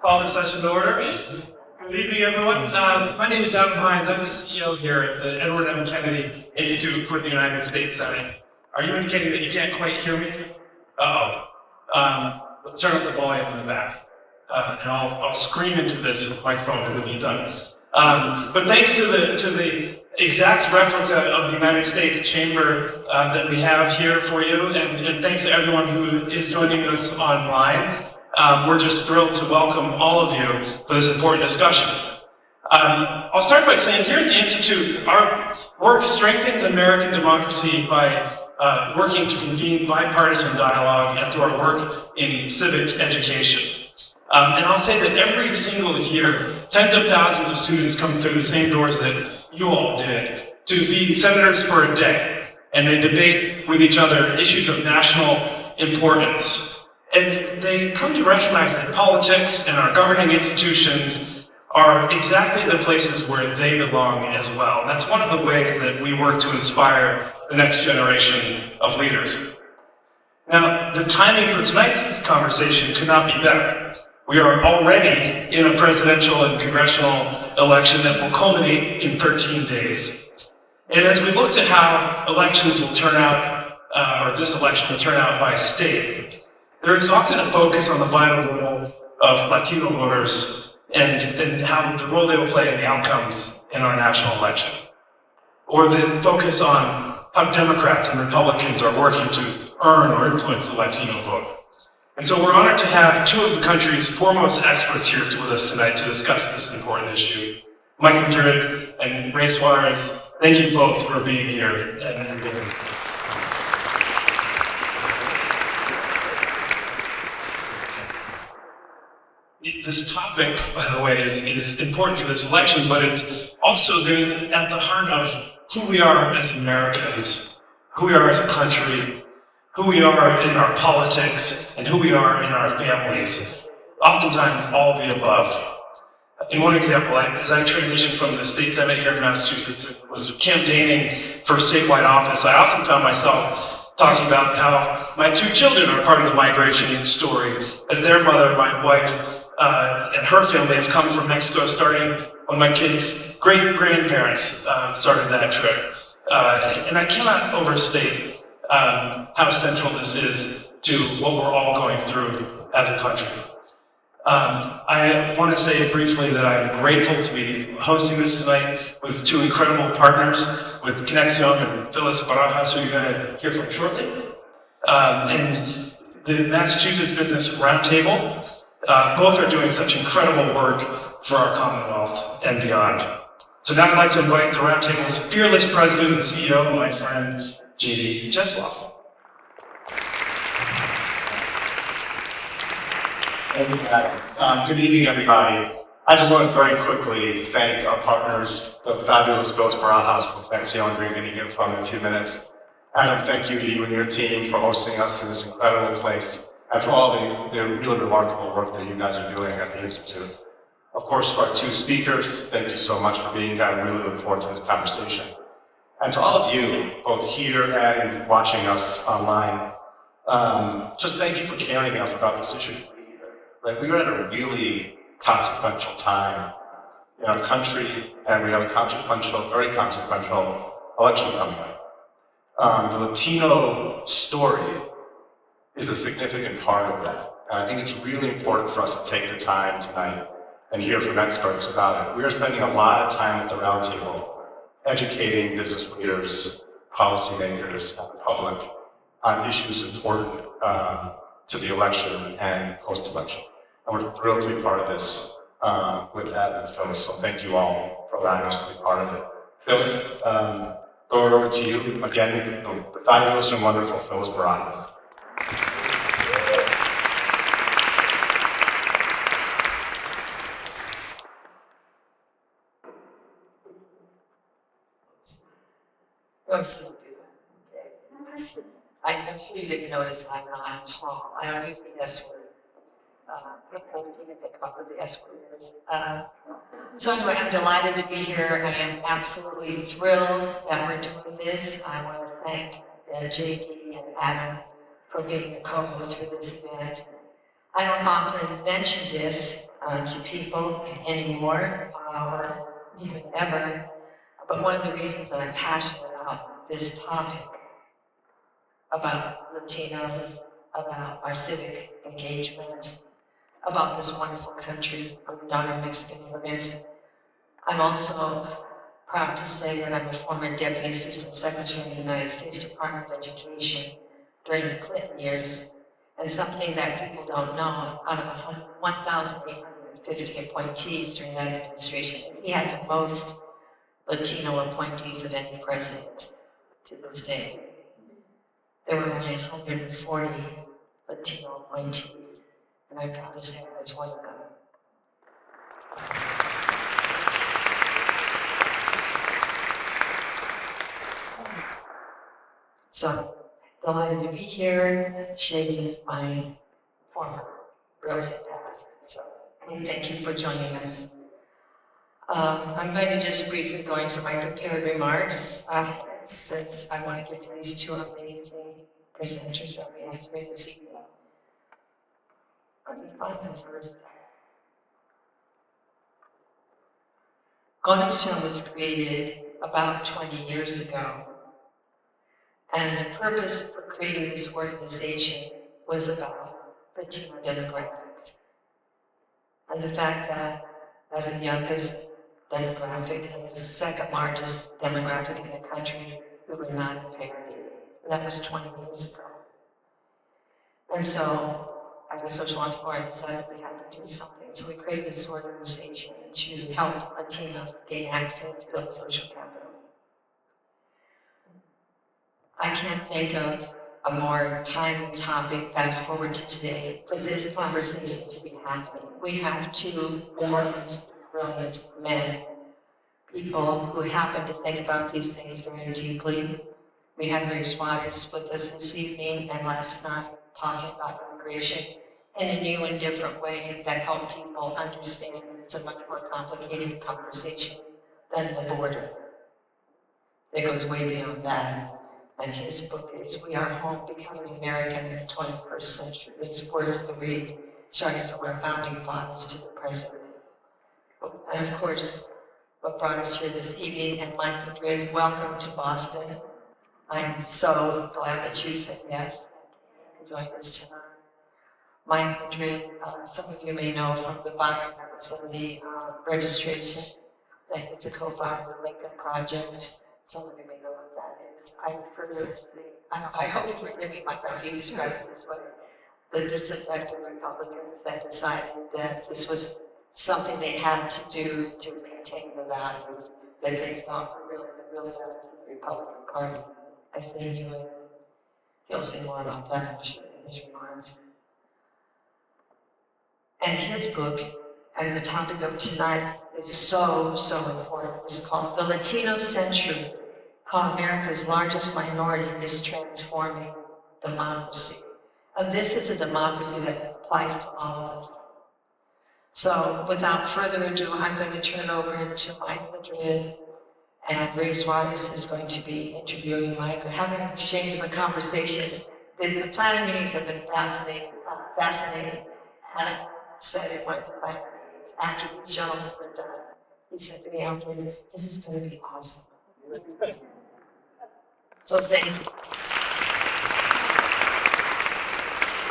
Call this session to order. Good evening, everyone. My name is Adam Hines. I'm the CEO here at the Edward M. Kennedy Institute for the United States Senate. Are you indicating that you can't quite hear me? Let's turn up the volume in the back. And I'll scream into this microphone in the meantime. But thanks to the exact replica of the United States Chamber that we have here for you, and thanks to everyone who is joining us online. We're just thrilled to welcome all of you for this important discussion. I'll start by saying here at the Institute, our work strengthens American democracy by working to convene bipartisan dialogue and through our work in civic education. And I'll say that every single year, tens of thousands of students come through the same doors that you all did to be senators for a day, and they debate with each other issues of national importance. And they come to recognize that politics and our governing institutions are exactly the places where they belong as well. And that's one of the ways that we work to inspire the next generation of leaders. Now, the timing for tonight's conversation could not be better. We are already in a presidential and congressional election that will culminate in 13 days. And as we look to how elections will turn out, or this election will turn out by state, there is often a focus on the vital role of Latino voters and how the role they will play in the outcomes in our national election. Or the focus on how Democrats and Republicans are working to earn or influence the Latino vote. And so we're honored to have two of the country's foremost experts here with us tonight to discuss this important issue. Mike Madrid and Ray Suarez, thank you both for being here and being here. This topic, by the way, is important for this election, but it's also at the heart of who we are as Americans, who we are as a country, who we are in our politics, and who we are in our families. Oftentimes, all of the above. In one example, as I transitioned from the state senate here in Massachusetts and was campaigning for statewide office, I often found myself talking about how my two children are part of the migration story, as their mother, my wife, and her family have come from Mexico, starting when my kids' great-grandparents started that trip. And I cannot overstate how central this is to what we're all going through as a country. I want to say briefly that I'm grateful to be hosting this tonight with two incredible partners, with Conexion and Phyllis Barajas, who you're going to hear from shortly, and the Massachusetts Business Roundtable. Both are doing such incredible work for our Commonwealth and beyond. So now I'd like to invite the Roundtable's fearless president and CEO, my friend, J.D. Jesloff. Thank you, Adam. Good evening, everybody. I just want to very quickly thank our partners, the fabulous Phyllis Barajas from Conexion, we're going to hear from in a few minutes. Adam, thank you to you and your team for hosting us in this incredible place, and for all the really remarkable work that you guys are doing at the Institute. Of course, to our two speakers, thank you so much for being here. I really look forward to this conversation. And to all of you, both here and watching us online, just thank you for caring enough about this issue. Right? We are at a really consequential time in our country, and we have a very consequential election coming up. The Latino story is a significant part of that. And I think it's really important for us to take the time tonight and hear from experts about it. We are spending a lot of time at the roundtable educating business leaders, policymakers, and the public on issues important to the election and post-election. And we're thrilled to be part of this with Adam and Phyllis, so thank you all for allowing us to be part of it. Phyllis, go over to you. Again, the fabulous and wonderful Phyllis Barajas. I'm sure you didn't notice I'm not tall. I don't use the S word. People even think about what the S word is. So anyway, I'm delighted to be here. I am absolutely thrilled that we're doing this. I want to thank JD and Adam for being the co-host for this event. I don't often mention this to people anymore, or even ever, but one of the reasons that I'm passionate about this topic, about Latinos, about our civic engagement, about this wonderful country of non-Mexican immigrants. I'm also proud to say that I'm a former Deputy Assistant Secretary of the United States Department of Education during the Clinton years, and something that people don't know, out of 1,850 appointees during that administration, he had the most Latino appointees of any president to this day. There were only 140 Latino appointees, and I'm proud to say I was one of them. So, delighted to be here, shades of my former brilliant past. So, and thank you for joining us. I'm going to just briefly go into my prepared remarks, since I want to get to these two amazing presenters that we have here this evening. Let me find them first. Conexion was created about 20 years ago. And the purpose for creating this organization was about Latino demographics. And the fact that as the youngest demographic and the second largest demographic in the country, we were not in parity. And that was 20 years ago. And so, as a social entrepreneur, I decided we had to do something. So we created this organization to help Latinos gain access, build social capital. I can't think of a more timely topic, fast forward to today, for this conversation to be happening. We have two brilliant men, people who happen to think about these things very deeply. We have Ray Suarez with us this evening and last night talking about immigration in a new and different way that help people understand that it's a much more complicated conversation than the border. It goes way beyond that. And his book is We Are Home, Becoming American in the 21st Century. It's worth the read, starting from our founding fathers to the present. And of course, what brought us here this evening, and Mike Madrid, welcome to Boston. I'm so glad that you said yes and joined us tonight. Mike Madrid, some of you may know from the bio that was in the registration, that he's a co-founder of the Lincoln Project. Some of you may know what that is. I refer to it as I hope you forgive me, Mike, if you describe it this way. The disaffected Republicans that decided that this was something they had to do to maintain the values that they thought were really the real values of the Republican Party. I say you and he'll say more about that, I'm sure, in his remarks. And his book, and the topic of tonight is so important. It's called The Latino Century, How America's Largest Minority is Transforming Democracy. And this is a democracy that applies to all of us. So without further ado, I'm going to turn it over to Mike Madrid, and Ray Suarez is going to be interviewing Mike, or having an exchange of a conversation. The planning meetings have been fascinating. Adam said at one of the planning meetings, after these gentlemen were done, he said to me afterwards, this is going to be awesome. So thank you.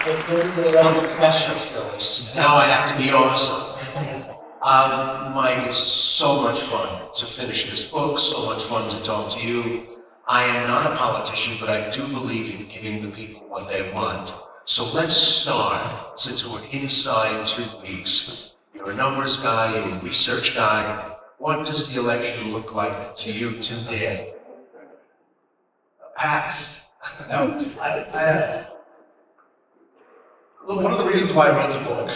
Well, those are all the questions, Phyllis. Now I have to be awesome. Mike, it's so much fun to finish this book, so much fun to talk to you. I am not a politician, but I do believe in giving the people what they want. So let's start, since we're inside 2 weeks. You're a numbers guy, you're a research guy. What does the election look like to you today? Pass. No, one of the reasons why I wrote the book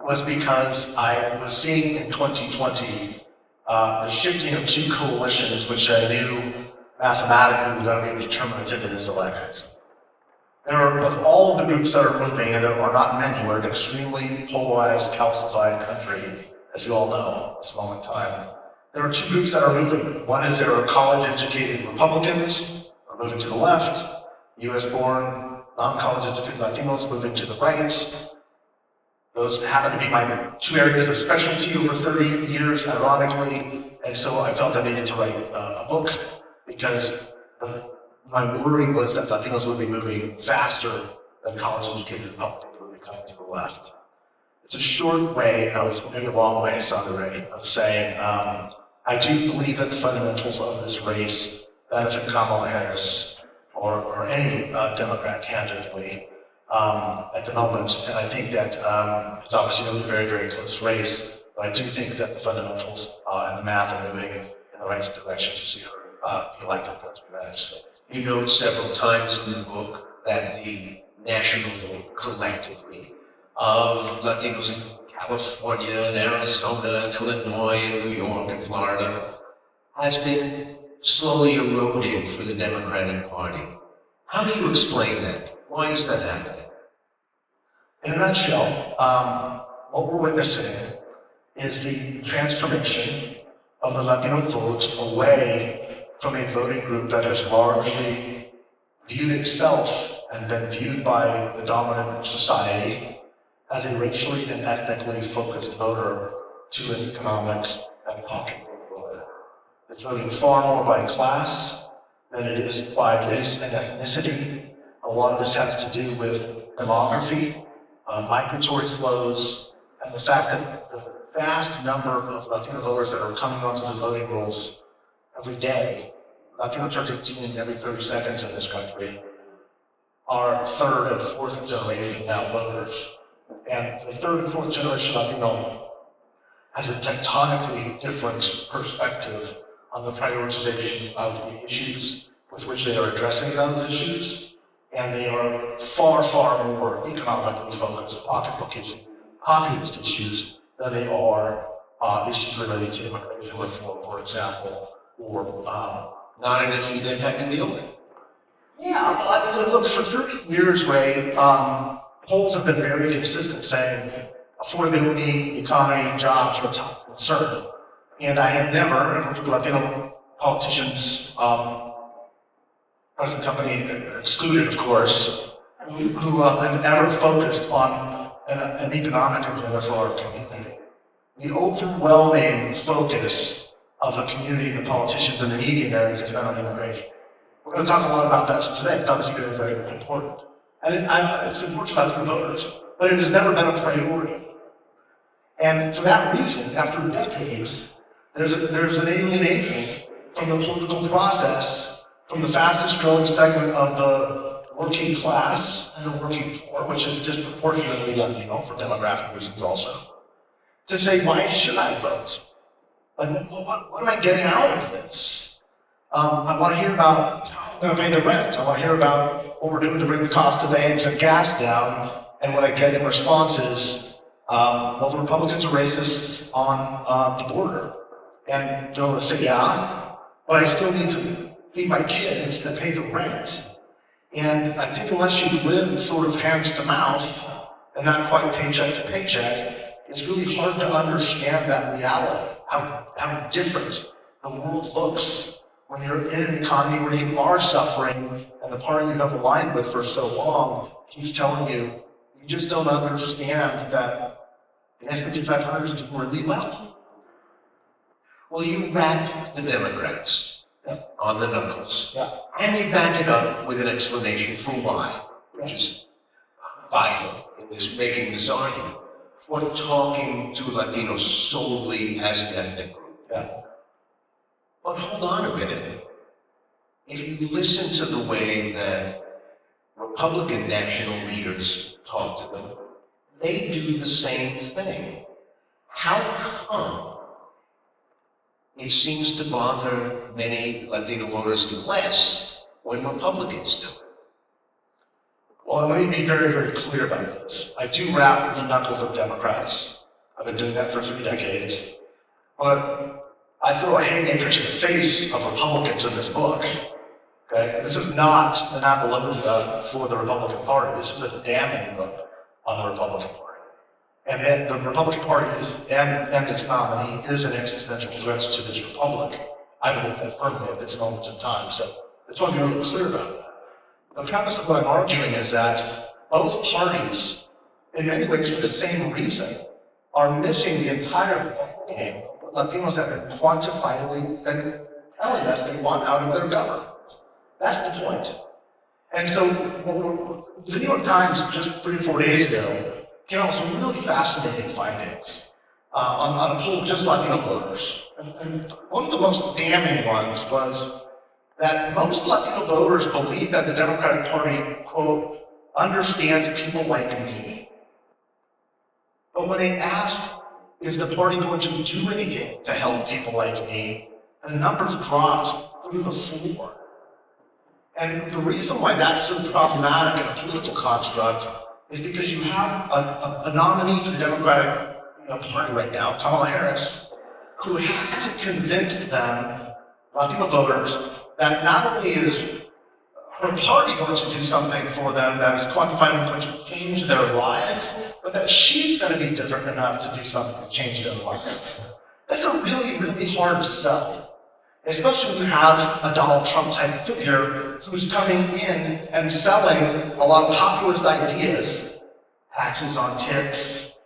was because I was seeing in 2020 the shifting of two coalitions, which I knew mathematically were going to be determinative of this election. There are, of all of the groups that are moving, and there are not many, we're an extremely polarized, calcified country, as you all know, at this moment in time. There are two groups that are moving. One is there are college-educated Republicans are moving to the left, US-born non-college educated Latinos moving to the right. Those happen to be my two areas of specialty over 30 years, ironically, and so I felt I needed to write a book because my worry was that Latinos would be moving faster than college-educated Republicans would be coming to the left. It's a short way of, maybe a long way, sorry, of saying I do believe that the fundamentals of this race benefit Kamala Harris or any Democrat candidate at the moment, and I think that it's obviously a very, very close race, but I do think that the fundamentals and the math are moving in the right direction to see her be elected president of the United States. You note several times in the book that the national vote collectively of Latinos in California and Arizona and Illinois and New York and Florida has been slowly eroding for the Democratic Party. How do you explain that? Why is that happening? In a nutshell, what we're witnessing is the transformation of the Latino vote away from a voting group that has largely viewed itself and been viewed by the dominant society as a racially and ethnically focused voter to an economic and pocketbook voter. It's voting far more by class than it is by race and ethnicity. A lot of this has to do with demography, migratory flows, and the fact that the vast number of Latino voters that are coming onto the voting rolls every day, Latino turns 18 every 30 seconds in this country, are third and fourth generation now voters. And the third and fourth generation Latino has a tectonically different perspective on the prioritization of the issues with which they are addressing those issues. And they are far, far more economically focused, pocketbook issues, populist issues, than they are issues related to immigration reform, for example, or Not an issue they've had to deal with. yeah, look, for 30 years, Ray, polls have been very consistent saying affordability, the economy, jobs are a top concern. And I have never heard Latino politicians, present company excluded, of course, who have ever focused on an economic agenda for our community. The overwhelming focus of the community, the politicians, and the media narrative has been on immigration. We're going to talk a lot about that today. It's obviously very, very important. And it's important to Latino voters, but it has never been a priority. And for that reason, after decades, there's an alienation from the political process, from the fastest growing segment of the working class and the working poor, which is disproportionately Latino for demographic reasons also, to say, why should I vote? Like, what am I getting out of this? I want to hear about how I'm going to pay the rent. I want to hear about what we're doing to bring the cost of eggs and gas down. And what I get in response is, well, the Republicans are racists on the border. And they'll say, yeah, but I still need to feed my kids that pay the rent. And I think unless you've lived sort of hand to mouth and not quite paycheck to paycheck, it's really hard to understand that reality, how different the world looks when you're in an economy where you are suffering and the party you have aligned with for so long keeps telling you, you just don't understand that the S&P 500 is doing really well. Well, you wrap the Democrats on the knuckles, Yeah. and you back it up with an explanation for why, which is vital in this making this argument. We're talking to Latinos solely as an ethnic group. Yeah. But hold on a minute. If you listen to the way that Republican national leaders talk to them, they do the same thing. How come it seems to bother many Latino voters less when Republicans do it? Well, let me be very, very clear about this. I do wrap the knuckles of Democrats. I've been doing that for 3 decades. But I throw a haymaker to the face of Republicans in this book. Okay? This is not an apologia for the Republican Party. This is a damning book on the Republican Party. And then the Republican Party is, and its nominee is an existential threat to this republic. I believe that firmly at this moment in time. So I just want to be really clear about that. The premise of what I'm arguing is that both parties, in many ways for the same reason, are missing the entire ballgame of what Latinos have been quantifiably been telling us they want out of their government. That's the point. And so, the New York Times just 3 or 4 days ago came out with some really fascinating findings on a poll of just Latino voters. And one of the most damning ones was that most Latino voters believe that the Democratic Party, quote, understands people like me. But when they asked, is the party going to do anything to help people like me, the numbers dropped through the floor. And the reason why that's so problematic in a political construct is because you have a nominee for the Democratic Party right now, Kamala Harris, who has to convince them, Latino voters, that not only is her party going to do something for them that is quantifiably going to change their lives, but that she's going to be different enough to do something to change their lives. That's a really, really hard sell, especially when you have a Donald Trump type figure who's coming in and selling a lot of populist ideas, taxes on tips,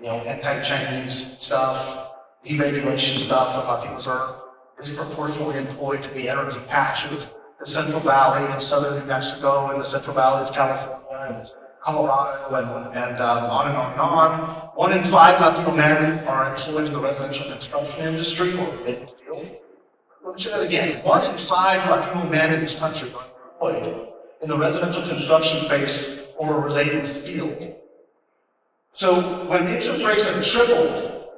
anti-Chinese stuff, deregulation stuff, and Latinos are disproportionately employed in the energy patch of the Central Valley and southern New Mexico and the Central Valley of California and Colorado and on and on and on. 1 in 5 Latino men are employed in the residential construction industry or related field. Let me say that again. 1 in 5 Latino men in this country are employed in the residential construction space or a related field. So when interest rates have tripled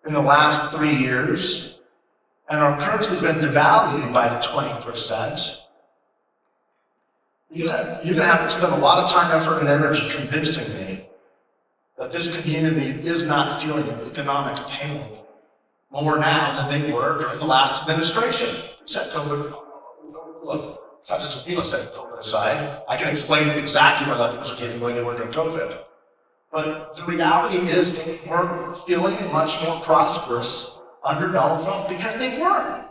in the last 3 years, and our currency has been devalued by 20%, you're gonna have to spend a lot of time, effort, and energy convincing me that this community is not feeling an economic pain more now than they were during the last administration. Set COVID, look, it's not just what people set COVID aside. I can explain exactly why Latinos are getting the way they were during COVID. But the reality is they weren't feeling much more prosperous under Donald Trump because they weren't.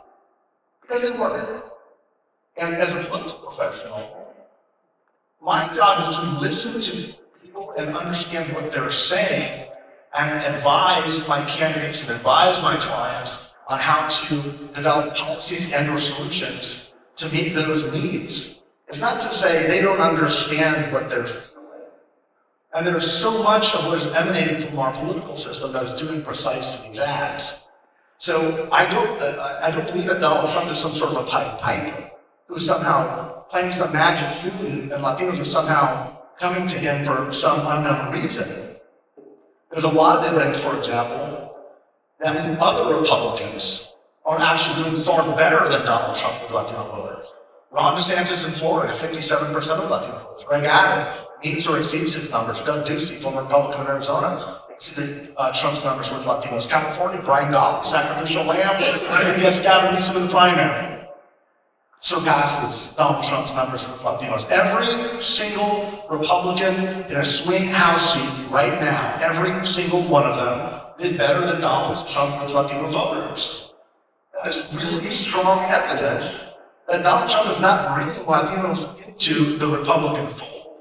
And as a political professional, my job is to listen to people and understand what they're saying and advise my candidates and advise my clients on how to develop policies and or solutions to meet those needs. It's not to say they don't understand what they're feeling. And there's so much of what is emanating from our political system that is doing precisely that. So I don't believe that Donald Trump is some sort of a Pied Piper who's somehow playing some magic flute and Latinos are somehow coming to him for some unknown reason. There's a lot of evidence, for example, that other Republicans are actually doing far better than Donald Trump with Latino voters. Ron DeSantis in Florida, 57% of Latino voters. Greg Abbott meets or exceeds his numbers. Doug Ducey, former Republican in Arizona, exceeded Trump's numbers with Latinos. California, Brian Dodd, sacrificial lamb, against Gavin Newsom in the primary, surpasses Donald Trump's numbers with Latinos. Every single Republican in a swing House seat right now, every single one of them did better than Donald Trump with Latino voters. That is really strong evidence that Donald Trump is not bringing Latinos into the Republican fold.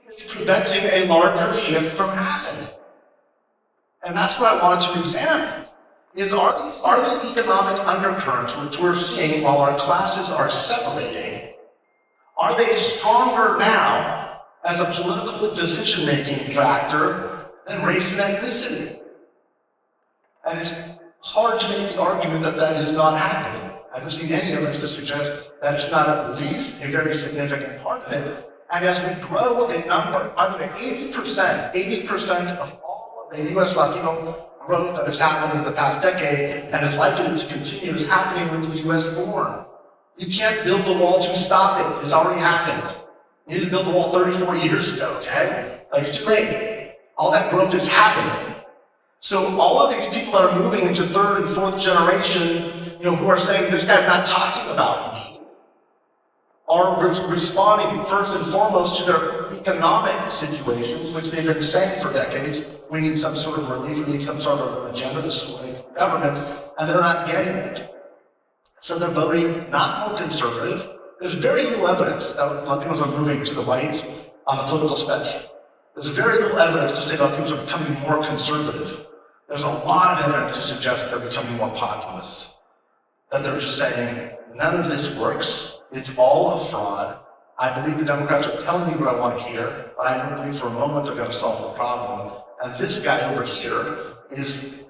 He is preventing a larger shift from happening. And that's what I wanted to examine, is are the economic undercurrents which we're seeing while our classes are separating, are they stronger now as a political decision-making factor than race and ethnicity? And it's hard to make the argument that that is not happening. I haven't seen any evidence to suggest that it's not at least a very significant part of it. And as we grow in number, by the way, 80% of all of the U.S. Latino growth that has happened in the past decade and is likely to continue is happening with the U.S. born. You can't build the wall to stop it. It's already happened. You need to build the wall 34 years ago, okay? Like, it's too late. All that growth is happening. So all of these people that are moving into third and fourth generation, who are saying, this guy's not talking about me, are responding first and foremost to their economic situations, which they've been saying for decades. We need some sort of relief, we need some sort of agenda, this is money from government, and they're not getting it. So they're voting not more conservative, There's very little evidence that Latinos are moving to the right on the political spectrum. There's very little evidence to say that Latinos are becoming more conservative. There's a lot of evidence to suggest they're becoming more populist. That they're just saying, none of this works, it's all a fraud. I believe the Democrats are telling me what I want to hear, but I don't believe for a moment they're going to solve the problem. And this guy over here is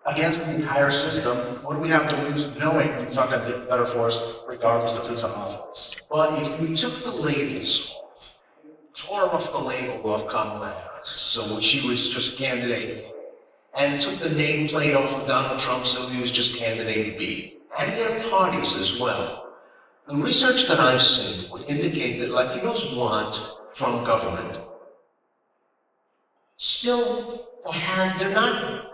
against the entire system. What do we have to lose knowing things aren't going to get better for us regardless of who's in office? But if we took the labels off, tore off the label of Kamala Harris, so she was just candidate A, and took the nameplate off of Donald Trump so he was just candidate B, and their parties as well, the research that I've seen would indicate that Latinos want from government still to have, they're not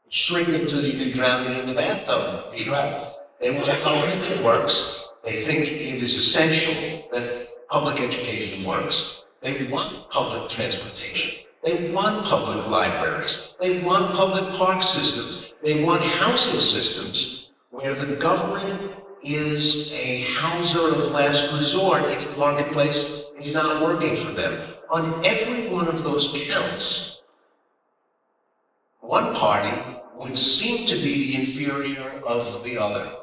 shrinking until you can drown it in the bathtub, Peter. Right. They want a government that works. They think it is essential that public education works. They want public transportation. They want public libraries. They want public park systems. They want housing systems where the government is a houser of last resort if the marketplace is not working for them. On every one of those counts, one party would seem to be the inferior of the other.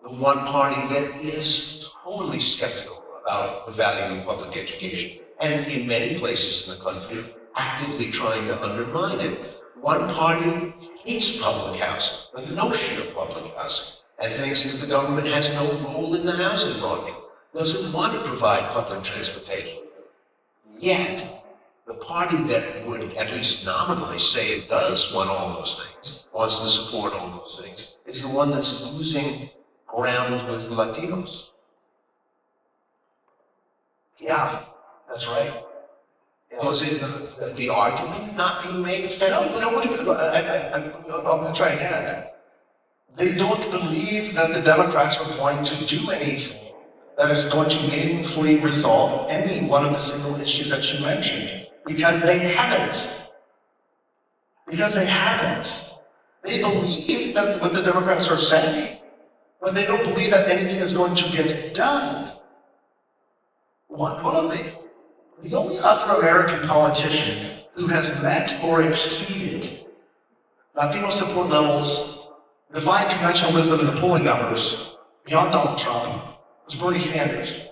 The one party that is totally skeptical about the value of public education, and in many places in the country, actively trying to undermine it. One party hates public housing, the notion of public housing, and thinks that the government has no role in the housing market, doesn't want to provide public transportation. Yet, the party that would at least nominally say it does want all those things, wants to support all those things, is the one that's losing ground with Latinos. Yeah, that's right. Was it the argument not being made effectively? I'm going to try again. They don't believe that the Democrats are going to do anything that is going to meaningfully resolve any one of the single issues that you mentioned, because they haven't. Because they haven't. They believe that what the Democrats are saying, but they don't believe that anything is going to get done. One of the only other American politician who has met or exceeded Latino support levels, defied conventional wisdom in the polling numbers, beyond Donald Trump, was Bernie Sanders.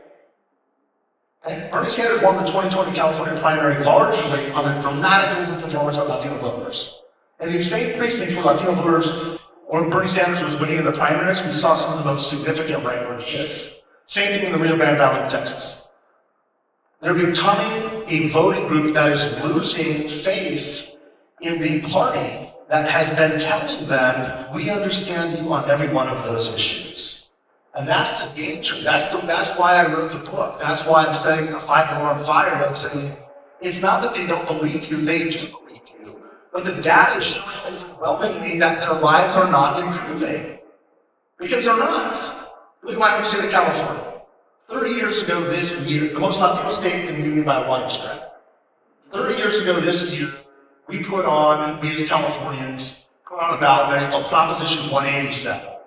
Okay? Bernie Sanders won the 2020 California primary largely on a dramatic overperformance of Latino voters. And these same precincts where Latino voters, or Bernie Sanders was winning in the primaries, we saw some of the most significant rightward shifts. Same thing in the Rio Grande Valley of Texas. They're becoming a voting group that is losing faith in the party that has been telling them, we understand you on every one of those issues. And that's the danger. That's why I wrote the book. That's why I'm setting a fighting on fire and saying, it's not that they don't believe you, they do believe you. But the data is showing overwhelmingly that their lives are not improving. Because they're not. Look at my home state of California. 30 years ago this year, the most Latino state in the union by a wide stretch. 30 years ago this year, we as Californians, put on a ballot measure called Proposition 187. It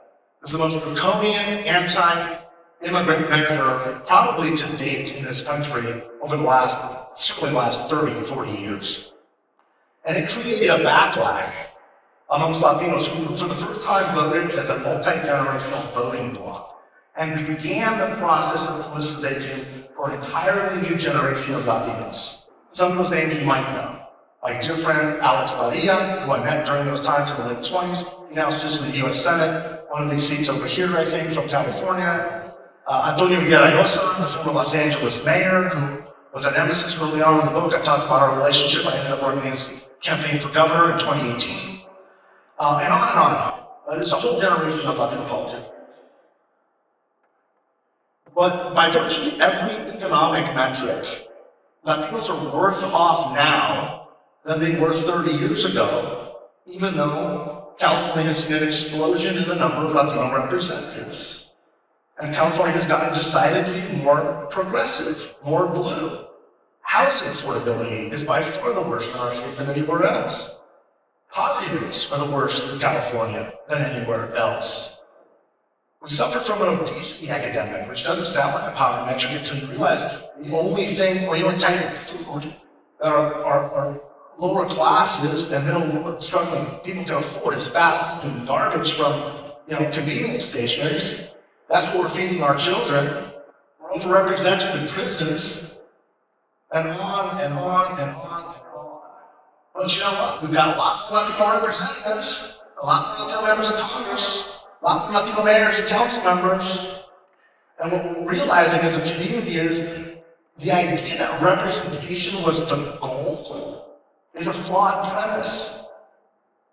was the most draconian, anti-immigrant measure probably to date in this country over certainly the last 30, 40 years. And it created a backlash amongst Latinos who, for the first time, voted as a multi-generational voting bloc, and began the process of politicization for an entirely new generation of Latinos. Some of those names you might know. My dear friend Alex Padilla, who I met during those times in the late 20s, he now sits in the US Senate, one of these seats over here, I think, from California. Antonio Villaraigosa, the former Los Angeles mayor, who was an nemesis early on in the book. I talked about our relationship. I ended up working in his campaign for governor in 2018. And on and on and on. There's a whole generation of Latino politics. But by virtually every economic metric, Latinos are worse off now than they were 30 years ago, even though California has seen an explosion in the number of Latino representatives. And California has gotten decidedly more progressive, more blue. Housing affordability is by far the worst in our state than anywhere else. Poverty rates are the worst in California than anywhere else. We suffer from an obesity epidemic, which doesn't sound like a poverty metric until you realize the only thing, or the only type of food that our lower classes and middle struggling people can afford is fast food and garbage from convenience stations. That's what we're feeding our children. We're overrepresented in prisons, and on and on and on and on. But you know what? We've got a lot of Latino representatives, a lot of Latino members of Congress, a lot of Latino mayors and council members. And what we're realizing as a community is the idea that representation was the goal is a flawed premise.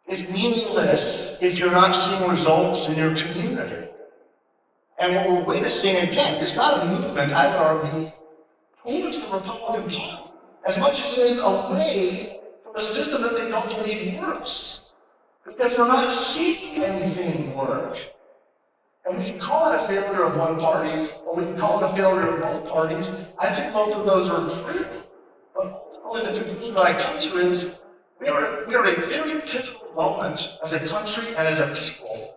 It's meaningless if you're not seeing results in your community. And what we're witnessing, again, it's not a movement, I would argue, towards the Republican Party, as much as it is away from a system that they don't believe works. Because they're not seeing anything work. And we can call it a failure of one party, or we can call it a failure of both parties. I think both of those are true. But ultimately, the conclusion that I come to is we are at a very pivotal moment as a country and as a people.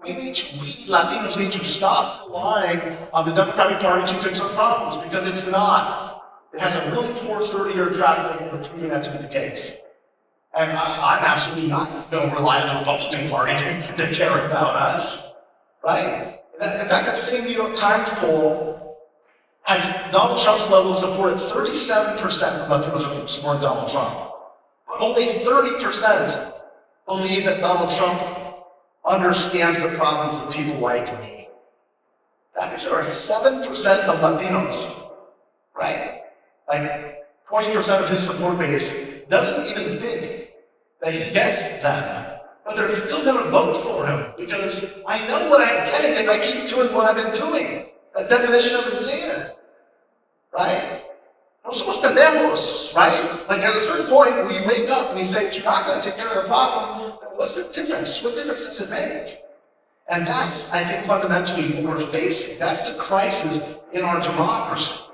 We Latinos need to stop relying on the Democratic Party to fix our problems, because it's not. It has a really poor 30-year track record of proving that to be the case. And I'm absolutely not going to rely on the Republican Party to care about us, right? In fact, that same New York Times poll had Donald Trump's level of support at 37% of Latinos support Donald Trump. But only 30% believe that Donald Trump understands the problems of people like me. That means there are 7% of Latinos, right? Like 20% of his support base doesn't even think that he gets them. But they're still going to vote for him because I know what I'm getting if I keep doing what I've been doing. That definition of insanity, right? No somos pendejos, right? Like at a certain point, we wake up and we say, if you're not going to take care of the problem, then what's the difference? What difference does it make? And that's, I think, fundamentally what we're facing. That's the crisis in our democracy.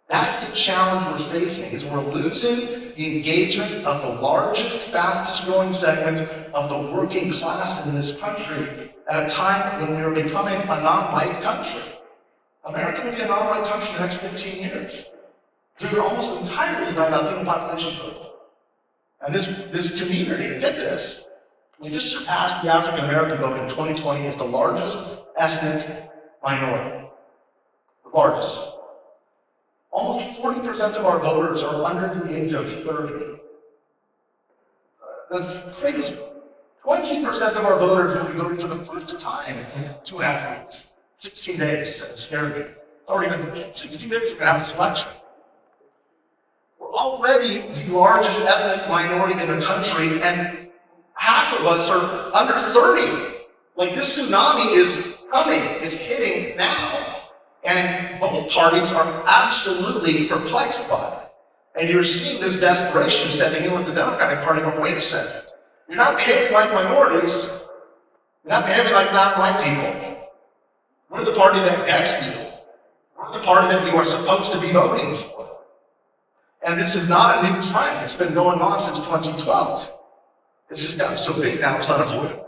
That's the challenge we're facing, is we're losing the engagement of the largest, fastest growing segment of the working class in this country at a time when we are becoming a non-white country. America will be a non-white country in the next 15 years. Driven almost entirely by Latino population growth. And this community, get this, we just surpassed the African American vote in 2020 as the largest ethnic minority. The largest. Almost 40% of our voters are under the age of 30. That's crazy. 20% of our voters will be voting for the first time in 2.5 weeks. 16 days, it scared me. It's already been 16 days we're going to have this election. We're already the largest ethnic minority in the country, and half of us are under 30. Like, this tsunami is coming. It's hitting now. And both parties are absolutely perplexed by it. And you're seeing this desperation setting in with the Democratic Party going, wait a second. You're not behaving like minorities. You're not behaving like non-white people. We're the party that gets you. We're the party that you are supposed to be voting for. And this is not a new trend. It's been going on since 2012. It's just gotten so big now it's unavoidable.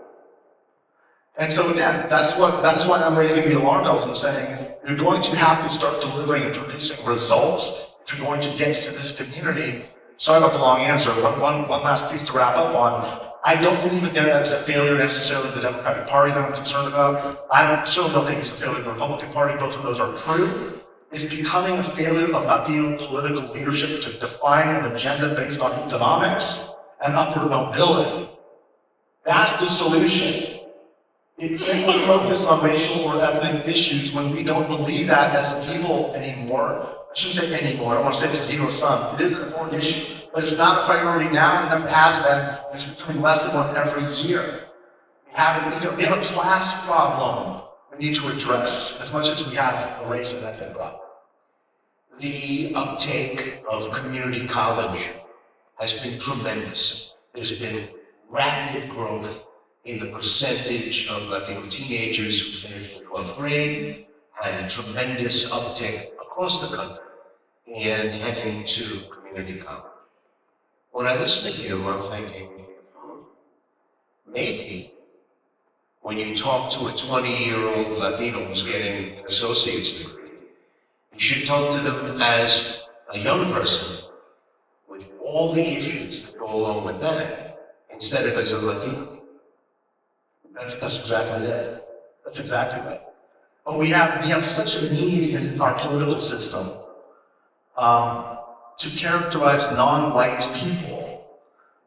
And so again, that's why I'm raising the alarm bells and saying, you're going to have to start delivering and producing results if you're going to get to this community. Sorry about the long answer, but one last piece to wrap up on. I don't believe, again, that it's a failure necessarily of the Democratic Party that I'm concerned about. I certainly don't think it's a failure of the Republican Party. Both of those are true. It's becoming a failure of Latino political leadership to define an agenda based on economics and upward mobility. That's the solution. It can't be focused on racial or ethnic issues when we don't believe that as a people anymore. I shouldn't say anymore, I don't want to say it's zero sum. It is an important issue, but it's not a priority now, and never has been, and it's becoming less of one every year. We have a class problem we need to address as much as we have a race and ethnic problem. The uptake of community college has been tremendous. There's been rapid growth in the percentage of Latino teenagers who finished the 12th grade, and a tremendous uptick across the country in heading to community college. When I listen to you, I'm thinking, maybe when you talk to a 20-year-old Latino who's getting an associate's degree. You should talk to them as a young person with all the issues that go along with that, instead of as a Latino. That's exactly it. That's exactly right. But we have such a need in our political system to characterize non-white people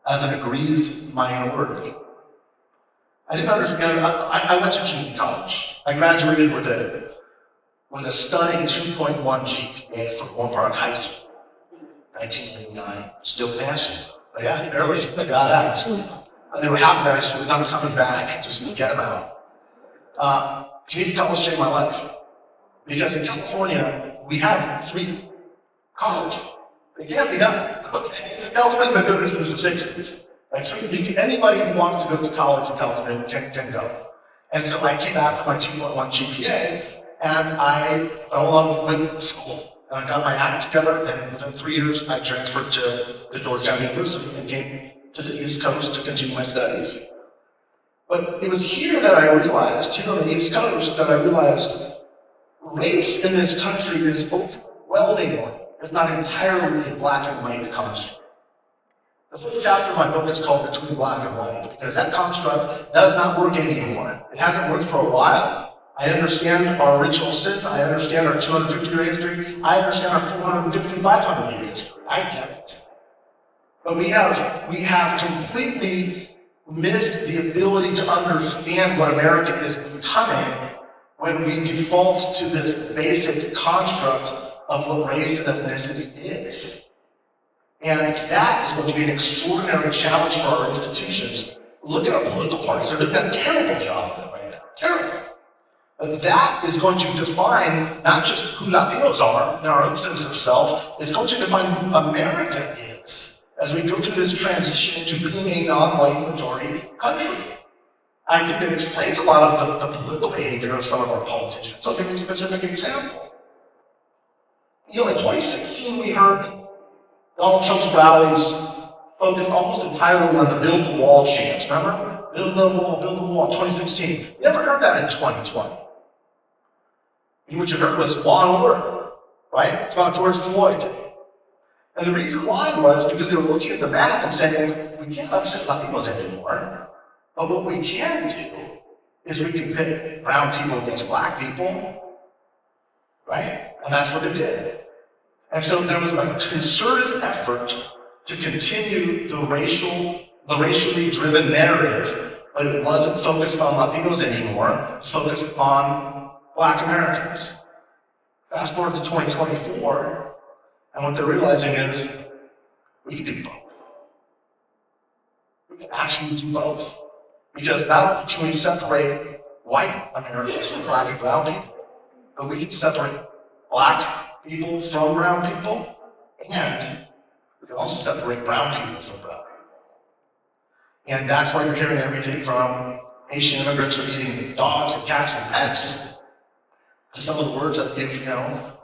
as an aggrieved minority. I didn't understand. I went to community college. I graduated with a stunning 2.1 GPA from Warren Park High School, 1989. Still passing. Yeah, barely. I got out. They were happy that I just was not coming back, just to get them out. Community college saved my life. Because in California, we have free college. It can't be done. Okay. California's been doing this since the 60s. Like, anybody who wants to go to college in California can go. And so I came back with my 2.1 GPA, and I fell in love with school. And I got my act together, and within 3 years, I transferred to Georgetown University and came to the East Coast to continue my studies. But it was here that I realized, here on the East Coast, that I realized race in this country is overwhelmingly, if not entirely, a black and white construct. The first chapter of my book is called Between Black and White, because that construct does not work anymore. It hasn't worked for a while. I understand our original sin. I understand our 250-year history. I understand our 450, 500-year history. I get it. But we have completely missed the ability to understand what America is becoming when we default to this basic construct of what race and ethnicity is. And that is going to be an extraordinary challenge for our institutions. Look at our political parties. They're doing a terrible job of it right now. Terrible. But that is going to define not just who Latinos are in our own sense of self, it's going to define who America is as we go through this transition into being a non-white majority country. I think it explains a lot of the political behavior of some of our politicians. I'll give you a specific example. In 2016, we heard Donald Trump's rallies focused almost entirely on the build the wall chants. Remember? Build the wall, 2016. You never heard that in 2020. What you heard was law and order, right? It's about George Floyd. And the reason why was because they were looking at the math and saying, we can't upset Latinos anymore, but what we can do is we can pit brown people against black people, right? And that's what they did. And so there was a concerted effort to continue the racially driven narrative, but it wasn't focused on Latinos anymore. It was focused on Black Americans. Fast forward to 2024, and what they're realizing is we can do both. We can actually do both. Because not only can we separate white Americans from black and brown people, but we can separate black people from brown people, and we can also separate brown people from brown people. And that's why you're hearing everything from Asian immigrants are eating dogs and cats and pets, to some of the words that you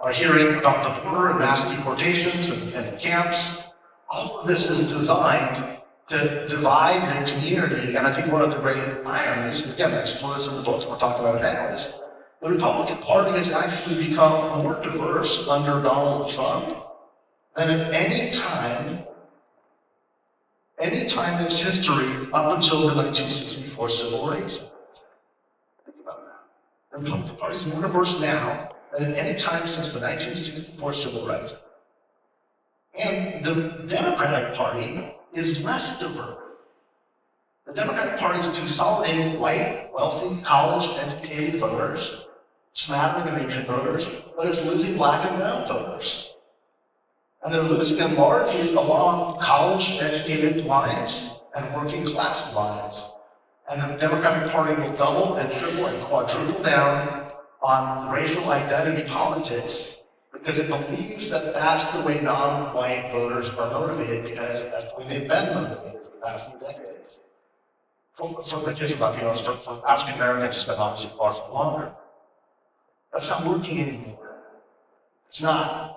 are hearing about the border and mass deportations and camps. All of this is designed to divide the community, and I think one of the great ironies, again, I explore this in the book we're talking about it now, is the Republican Party has actually become more diverse under Donald Trump than at any time in its history up until the 1964 Civil Rights Act. Think about that. The Republican Party is more diverse now than at any time since the 1964 Civil Rights Act. And the Democratic Party is less diverse. The Democratic Party is consolidating white, wealthy, college-educated voters, smattering of Asian voters, but it's losing black and brown voters. And they're losing them largely along college-educated lines and working-class lines. And the Democratic Party will double and triple and quadruple down on racial identity politics because it believes that that's the way non-white voters are motivated, because that's the way they've been motivated for the past few decades. For the case of Latinos, for African Americans, it's been obviously far from longer. That's not working anymore. It's not.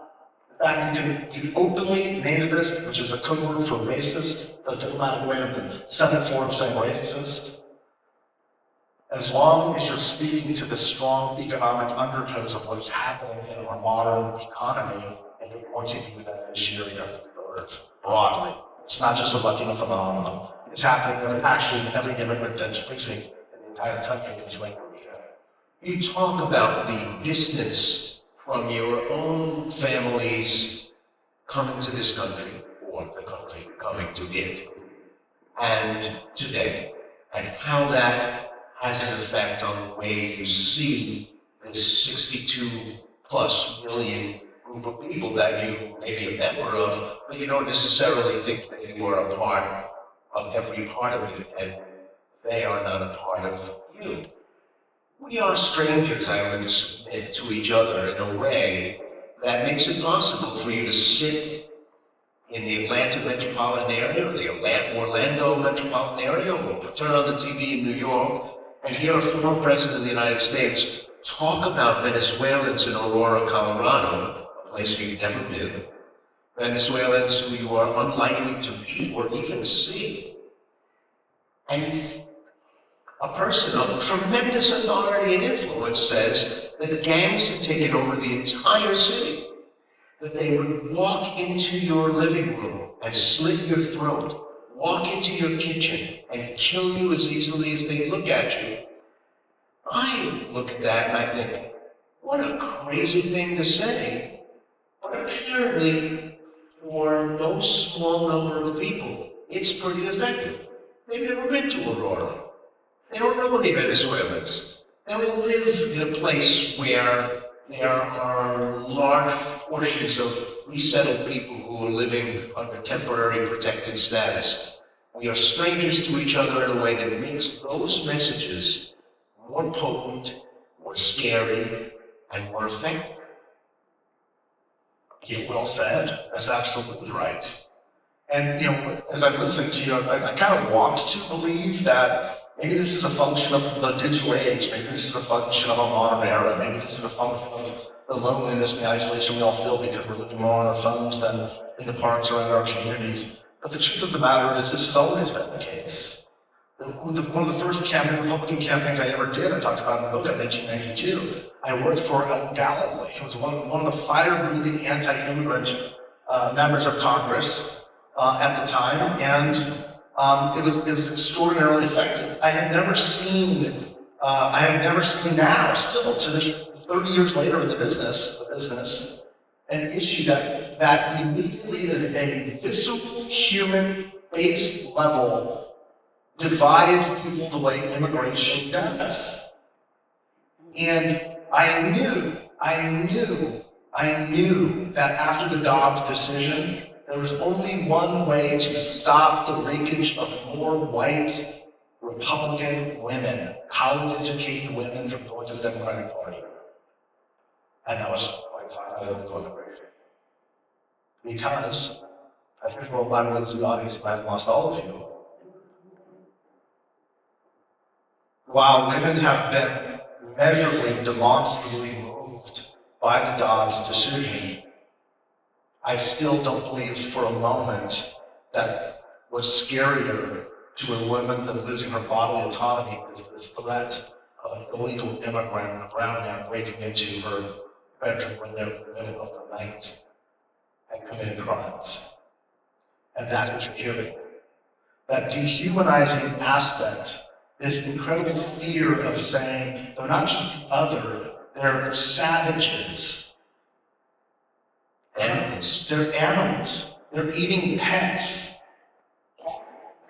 In fact, you can openly nativist, which is a code word for racist, the diplomatic way of the Senate form saying racist. as long as you're speaking to the strong economic undertows of what's happening in our modern economy, and you're going to be the beneficiary of the curve broadly. It's not just a Latino phenomenon. It's happening actually in every immigrant dense precinct in the entire country in this way. You talk about the distance from your own families coming to this country, or the country coming to it, and today, and how that has an effect on the way you see this 62 plus million group of people that you may be a member of, but you don't necessarily think that you are a part of every part of it, and they are not a part of you. We are strangers, I would submit, to each other in a way that makes it possible for you to sit in the Atlanta metropolitan area, or the Orlando metropolitan area, or turn on the TV in New York and hear a former president of the United States talk about Venezuelans in Aurora, Colorado, a place where you've never been, Venezuelans who you are unlikely to meet or even see. And a person of tremendous authority and influence says that gangs have taken over the entire city, that they would walk into your living room and slit your throat, walk into your kitchen and kill you as easily as they look at you. I look at that and I think, what a crazy thing to say. But apparently, for those small number of people, it's pretty effective. They've never been to Aurora. They don't know any Venezuelans. They don't live in a place where there are large portions of resettled people who are living under temporary protected status. We are strangers to each other in a way that makes those messages more potent, more scary, and more effective. Yeah, well said. That's absolutely right. And as I'm listening to you, I kind of want to believe that maybe this is a function of the digital age, maybe this is a function of a modern era, maybe this is a function of the loneliness and the isolation we all feel because we're living more on our phones than in the parks or in our communities. But the truth of the matter is this has always been the case. One of the first Republican campaigns I ever did, I talked about in the book in 1992, I worked for El Galloway. He was one of the fire-breathing anti-immigrant members of Congress at the time, and it was extraordinarily effective. I have never seen now, still to this 30 years later in the business, an issue that immediately at a visceral, human-based level divides people the way immigration does. And I knew that after the Dobbs decision, there was only one way to stop the leakage of more white Republican women, college-educated women from going to the Democratic Party. And that was illegal immigration. Because, I think we're allowed to lose the audience, but I've lost all of you. While women have been measurably, demonstrably moved by the Dobbs decision, I still don't believe for a moment that what's scarier to a woman than losing her bodily autonomy is the threat of an illegal immigrant, a brown man, breaking into her bedroom window in the middle of the night and committing crimes. And that's what you're hearing. That dehumanizing aspect, this incredible fear of saying they're not just the other, they're savages. Animals. They're animals. They're eating pets.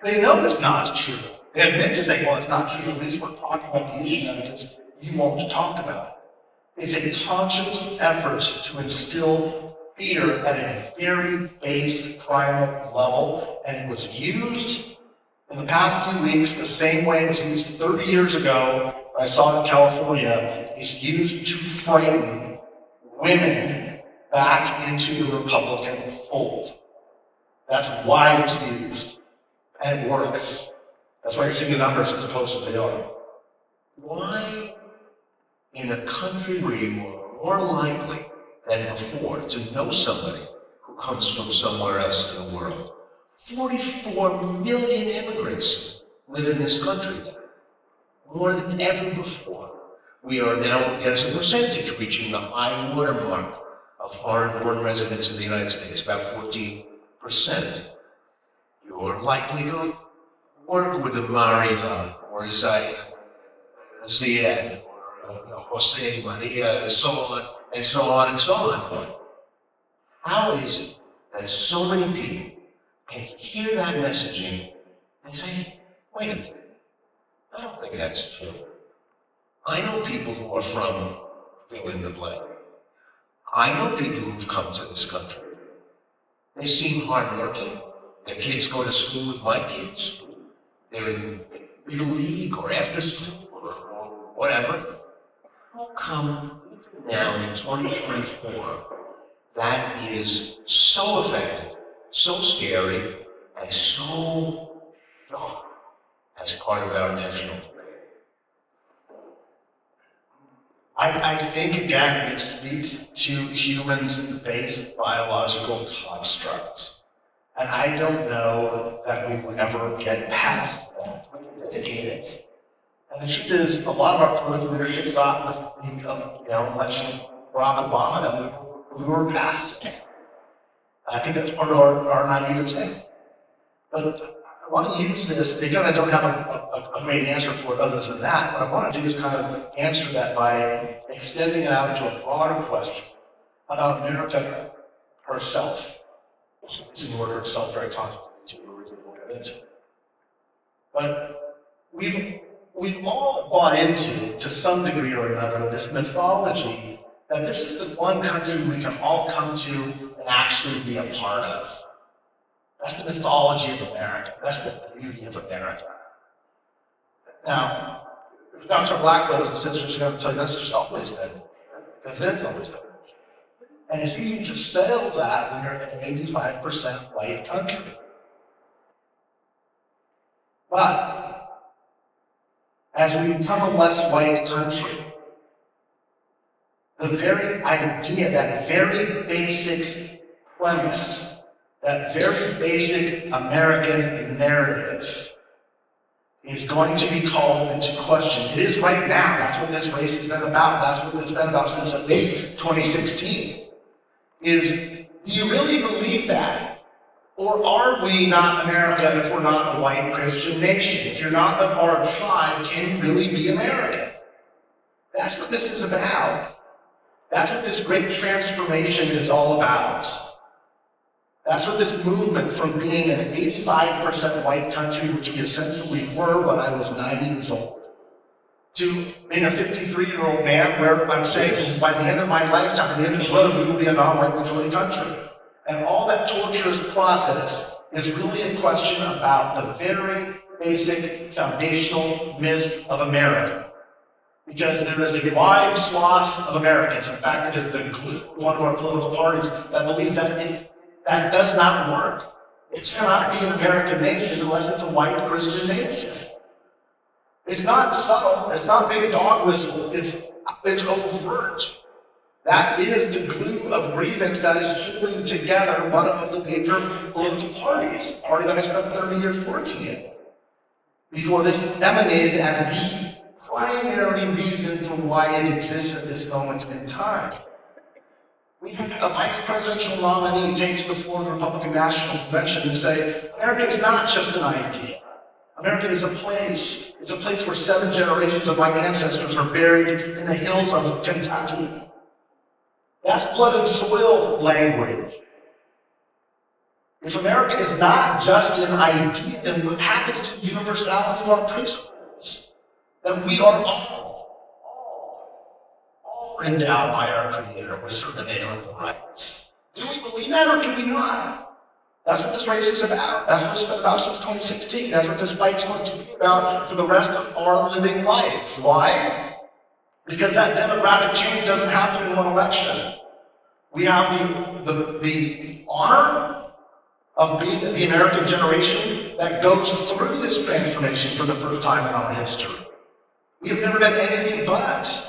They know it's not true. They admit to saying, well, it's not true. At least we're talking about the issue now because you won't talk about it. It's a conscious effort to instill fear at a very base primal level, and it was used in the past few weeks the same way it was used 30 years ago. I saw it in California. It's used to frighten women back into the Republican fold. That's why it's used, and it works. That's why you're seeing the numbers as close as they are. Why, in a country where you are more likely than before to know somebody who comes from somewhere else in the world, 44 million immigrants live in this country now. more than ever before. We are now, as a percentage, reaching the high watermark of foreign-born residents in the United States, about 14%. You're likely to work with a Maria or a Zayed, or Jose, Maria, and so on, and so on, and so on. How is it that so many people can hear that messaging and say, wait a minute, I don't think that's true. I know people who are from fill in the blank. I know people who've come to this country. They seem hardworking. Their kids go to school with my kids. They're in Little League or after school or whatever. How come now in 2024 that is so effective, so scary, and so dark as part of our national debate? I think, again, it speaks to humans' base biological constructs. And I don't know that we will ever get past that. We can mitigate it. And the truth is, a lot of our political leadership thought with the election of Barack Obama that we were past it. I think that's part of our naivete. But I want to use this, because I don't have a great answer for it other than that. What I want to do is kind of answer that by extending it out into a broader question about America herself. Using the word herself very consciously, too, for a reason we'll get into. But we've all bought into, to some degree or another, this mythology that this is the one country we can all come to and actually be a part of. That's the mythology of America. That's the beauty of America. Now, Dr. Black brothers and sisters are going to tell you that's just always been. Because it is always been. And it's easy to sell that when you're in an 85% white country. But as we become a less white country, the very idea, that very basic premise, that very basic American narrative is going to be called into question. It is right now. That's what this race has been about. That's what it's been about since at least 2016. Is, do you really believe that? Or are we not America if we're not a white Christian nation? If you're not of our tribe, can you really be American? That's what this is about. That's what this great transformation is all about. That's what this movement from being an 85% white country, which we essentially were when I was 9 years old, to being a 53-year-old man where I'm saying by the end of my lifetime, at the end of the road, we will be a non-white majority country. And all that torturous process is really a question about the very basic foundational myth of America. Because there is a wide swath of Americans, in fact, it is the glue of one of our political parties that believes that that does not work. It cannot be an American nation unless it's a white Christian nation. It's not subtle, it's not big dog whistle, it's overt. That is the glue of grievance that is holding together one of the major political parties, the party that I spent 30 years working in, before this emanated as the primary reason for why it exists at this moment in time. We had a vice presidential nominee take to the floor of the Republican National Convention and say, America is not just an idea. America is a place. It's a place where 7 generations of my ancestors are buried in the hills of Kentucky. That's blood and soil language. If America is not just an idea, then what happens to the universality of our principles? That we are all endowed by our Creator with certain inalienable rights. Do we believe that or do we not? That's what this race is about. That's what it's been about since 2016. That's what this fight's going to be about for the rest of our living lives. Why? Because that demographic change doesn't happen in one election. We have the honor of being the American generation that goes through this transformation for the first time in our history. We have never been anything but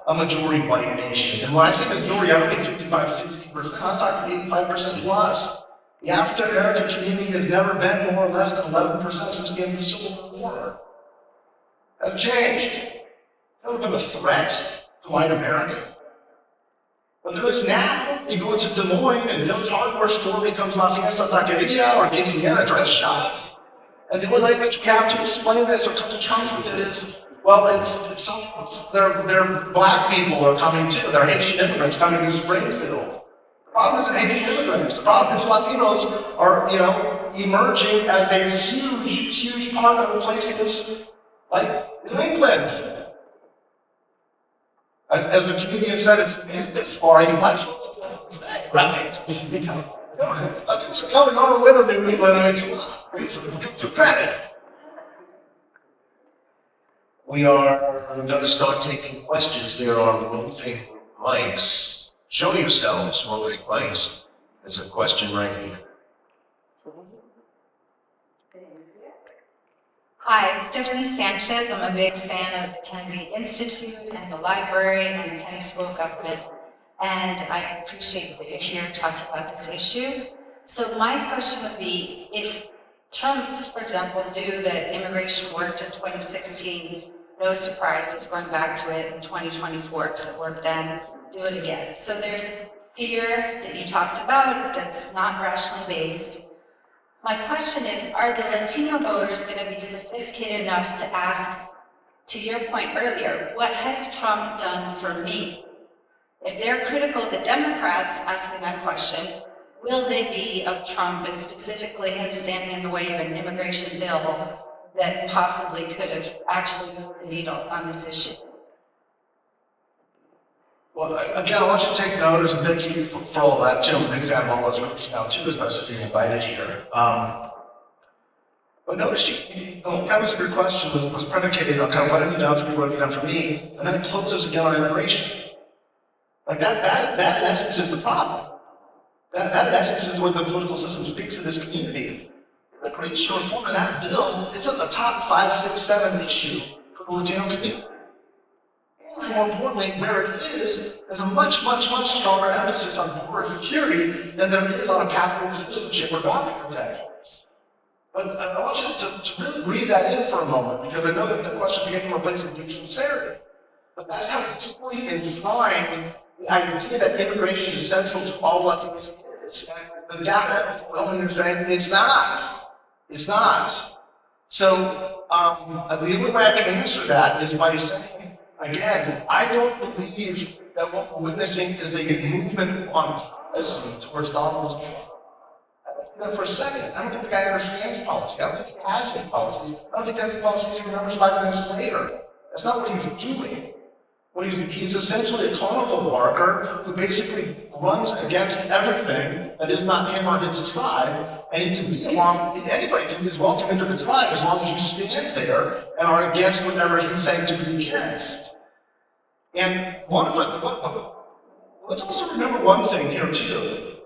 a majority white nation. And when I say majority, I don't mean 55, 60%, I'm talking 85% plus. The African American community has never been more or less than 11% since the end of the Civil War. has changed. Never been a threat to white America. But there is now. You go into Des Moines and Joe's hardware store becomes La Fiesta Taqueria or Quinceañera dress shop. And the only language you have to explain this or come to terms with it is, well, they're black people are coming too. They're Haitian immigrants coming to Springfield. The problem isn't Haitian immigrants. The problem is Latinos are, emerging as a huge part of places like New England. As a comedian said, if this far, you might as well stay, right? Things are coming on the way to New England, I mean, give some credit. We are going to start taking questions. There are roving mics. Show yourselves, roving mics. There's a question right here. Hi, Stephanie Sanchez. I'm a big fan of the Kennedy Institute and the library and the Kennedy School of Government, and I appreciate that you're here talking about this issue. So my question would be, if Trump, for example, knew that immigration worked in 2016, no surprise, he's going back to it in 2024 because it worked then, do it again. So there's fear that you talked about that's not rationally based. My question is, are the Latino voters going to be sophisticated enough to ask, to your point earlier, what has Trump done for me? If they're critical of the Democrats asking that question, will they be of Trump and specifically him standing in the way of an immigration bill that possibly could have actually moved the needle on this issue? Well, again, I want you to take notice and thank you for all of that too. I'm a big fan of all those groups now too, especially being invited here. But notice the whole premise of your question was predicated on kind of what have you done for me, what have you done for me, and then it closes again on immigration. Like that in essence is the problem. That in essence is what the political system speaks to this community. Immigration reform in that bill isn't the top 5, 6, 7 issue for the Latino community. And more importantly, where it is, there's a much stronger emphasis on border security than there is on a pathway to citizenship or boundary protections. But I want you to really breathe that in for a moment, because I know that the question came from a place of deep sincerity. But that's how deeply entwined the idea that immigration is central to all Latinos is. And the data overwhelmingly is saying it's not. It's not. So the only way I can answer that is by saying, again, I don't believe that what we're witnessing is a movement on policy towards Donald Trump. I don't think that for a second. I don't think the guy understands policy. I don't think he has any policies. I don't think he has any policies he remembers 5 minutes later. That's not what he's doing. He's essentially a carnival barker who basically runs against everything that is not him or his tribe, and you can be anybody can be welcome into the tribe as long as you stand there and are against whatever he's saying to be against. And let's also remember one thing here too.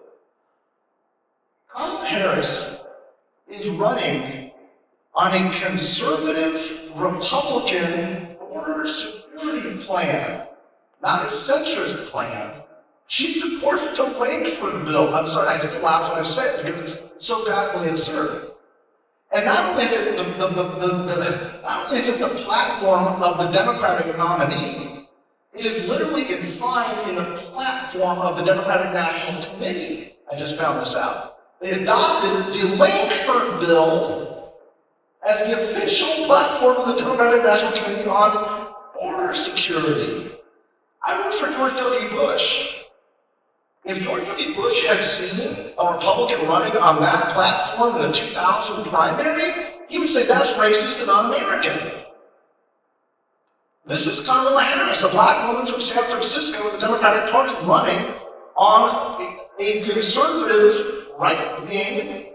Kamala Harris is running on a conservative Republican border security plan, not a centrist plan. She supports the Langford bill. I'm sorry, I have to laugh when I say it because it's so patently absurd. And not only is it the platform of the Democratic nominee, it is literally enshrined in the platform of the Democratic National Committee. I just found this out. They adopted the Langford bill as the official platform of the Democratic National Committee on border security. I voted for George W. Bush. If George W. Bush had seen a Republican running on that platform in the 2000 primary, he would say that's racist and un-American. This is Kamala Harris, a black woman from San Francisco with the Democratic Party running on a conservative, right-wing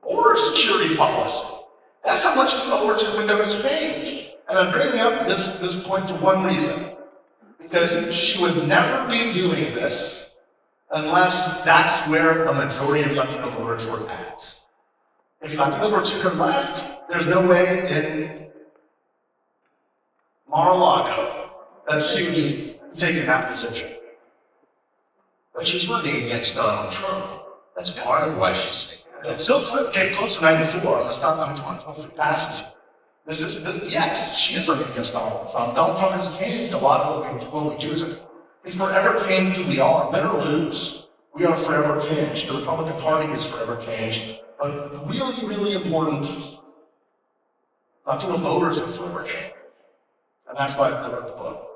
border security policy. That's how much the Overton window has changed. And I'm bringing up this point for one reason. Because she would never be doing this unless that's where a majority of Latino voters were at. If Latinos were to her left, there's no way in Mar-a-Lago that she would be taking that position. But she's running against Donald Trump. That's part of why she's saying that. Bill Clinton came close to 94. Let's not come on. Hopefully passes. Yes, she is running against Donald Trump. Donald Trump has changed a lot of what we do. He's forever changed who we are, win or lose. We are forever changed. The Republican Party is forever changed. But really, really important, Latino voters have forever changed. And that's why I wrote the book.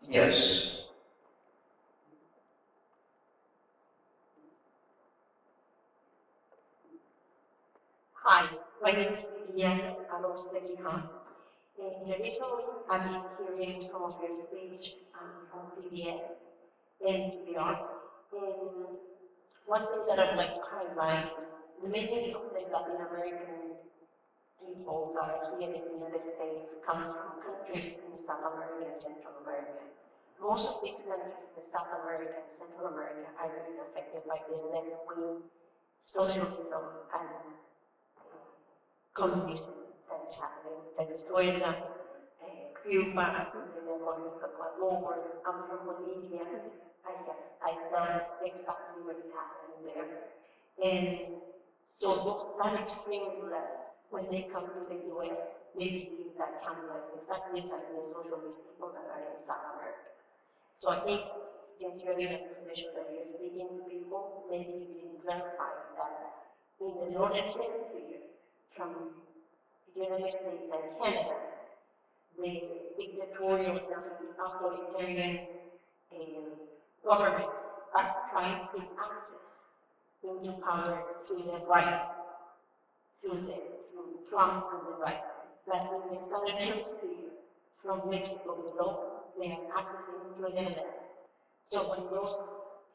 Yes. Hi, my name is Viviana Carlos Pequija. And the reason I've been hearing some of your speech on PBS and TBR, and one thing that I'd like to highlight is many of the Latin American people that are here in the United States come from countries in South America and Central America. Most of these countries in South America and Central America are really affected by the left-wing socialism and communism that is happening. Venezuela, Cuba, Ecuador, I'm from Bolivia. I've done exactly what is happening there. And so those that extreme left, when they come to the US, they believe that Canada is exactly like the socialist people that are in South America. So I think since you're in a position that you're speaking to people, maybe you can clarify that in the Northern Hemisphere, from the United States and Canada, the dictatorial and authoritarian governments are trying to access into power through the right, through Trump and the right. But in the Southern Hemisphere, from Mexico below, they are accessing through the left. So when those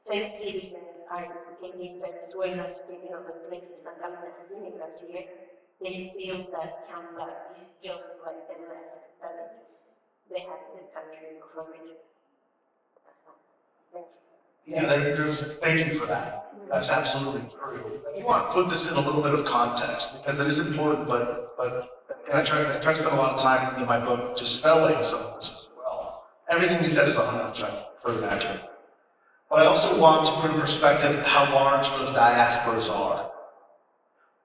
same citizens are taking Venezuela, speaking of the places and coming as immigrants here, they feel that Canada is just like the left, that they have the country of origin. Thank you. Yeah, thank you for that. That's absolutely true. I want to put this in a little bit of context because it is important, but I try to spend a lot of time in my book dispelling some of this as well. Everything you said is 100% true and accurate. But I also want to put in perspective how large those diasporas are.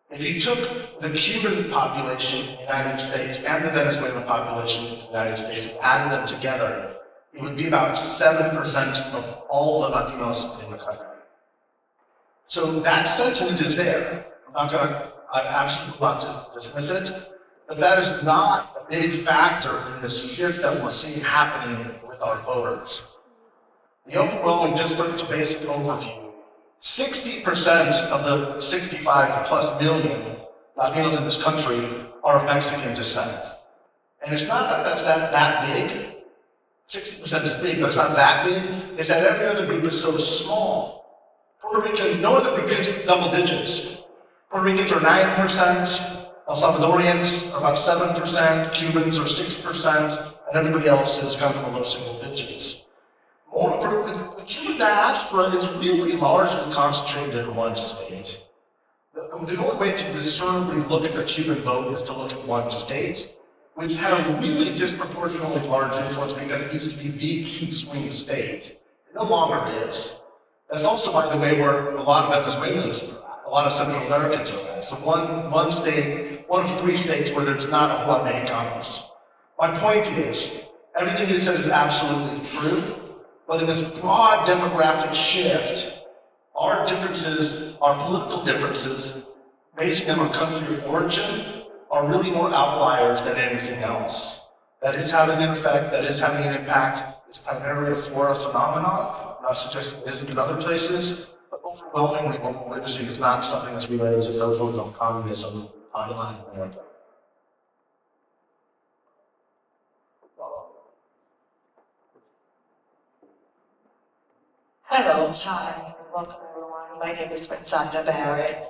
If you took the Cuban population in the United States and the Venezuelan population in the United States and added them together, it would be about 7% of all the Latinos in the country. So that sentiment is there. I absolutely want to dismiss it, but that is not a big factor in this shift that we're seeing happening with our voters. The overwhelming, just for the basic overview, 60% of the 65 plus million Latinos in this country are of Mexican descent. And it's not that that's that big. 60% is big, but it's not that big. It's that every other group is so small. Puerto Rican, no other group hits double digits. Puerto Ricans are 9%, El Salvadorians are about 7%, Cubans are 6%, and everybody else is kind of below single digits. Moreover, the Cuban diaspora is really largely concentrated in one state. The only way to discernibly look at the Cuban vote is to look at one state, which had a really disproportionately large influence because it used to be the key swing state. It no longer is. That's also, by the way, where a lot of Venezuelans, a lot of Central Americans are at. So one state, one of three states where there's not a whole lot of Mexicanos. My point is, everything you said is absolutely true, but in this broad demographic shift, our differences, our political differences, based on country of origin, are really more outliers than anything else. That is having an effect, that is having an impact. It's primarily a Florida phenomenon. I'm not suggesting it isn't in other places, but overwhelmingly what we're witnessing is not something that's related to socialism, communism, in Latin America. Hello, hi, welcome everyone. My name is Vincenta Barrett.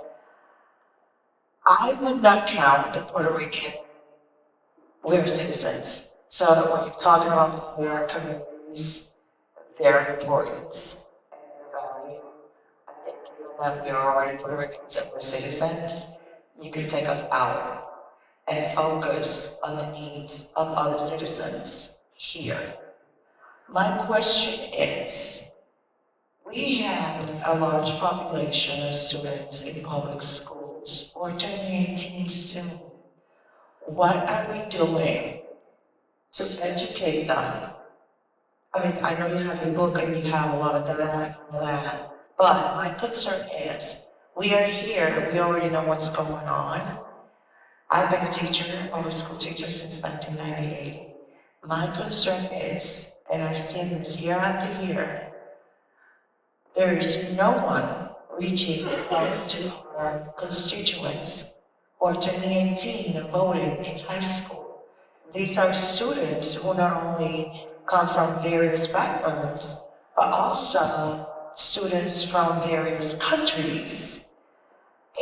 I would not count the Puerto Rican, we're citizens. So when you're talking about their communities, their importance and their value, I think given that we are already Puerto Ricans and we're citizens, you can take us out and focus on the needs of other citizens here. My question is, we have a large population of students in public schools. We're turning 18 soon. what are we doing to educate them? I mean, I know you have your book and you have a lot of data and all that, but my concern is, we are here, we already know what's going on. I've been a teacher, public school teacher since 1998. My concern is, and I've seen this year after year, there is no one reaching out to our constituents who are turning 18 and voting in high school. These are students who not only come from various backgrounds, but also students from various countries.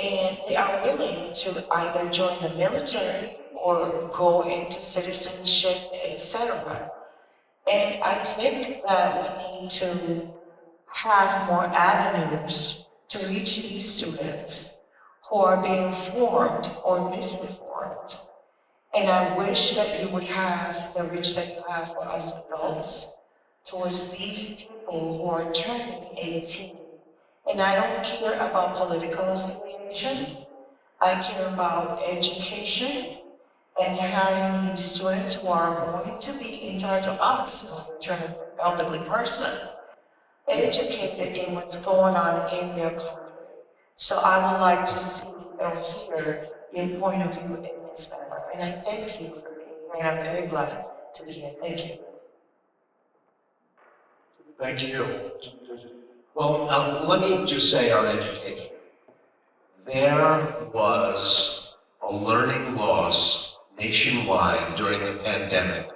And they are willing to either join the military or go into citizenship, etc. And I think that we need to have more avenues to reach these students who are being formed or misinformed. And I wish that you would have the reach that you have for us adults towards these people who are turning 18. And I don't care about political affiliation. I care about education and having these students who are going to be in charge of us when we turn an elderly person, educated in what's going on in their country. So I would like to see or hear your point of view in this matter. And I thank you for being here, and I'm very glad to be here. Thank you. Thank you. Well, let me just say on education, there was a learning loss nationwide during the pandemic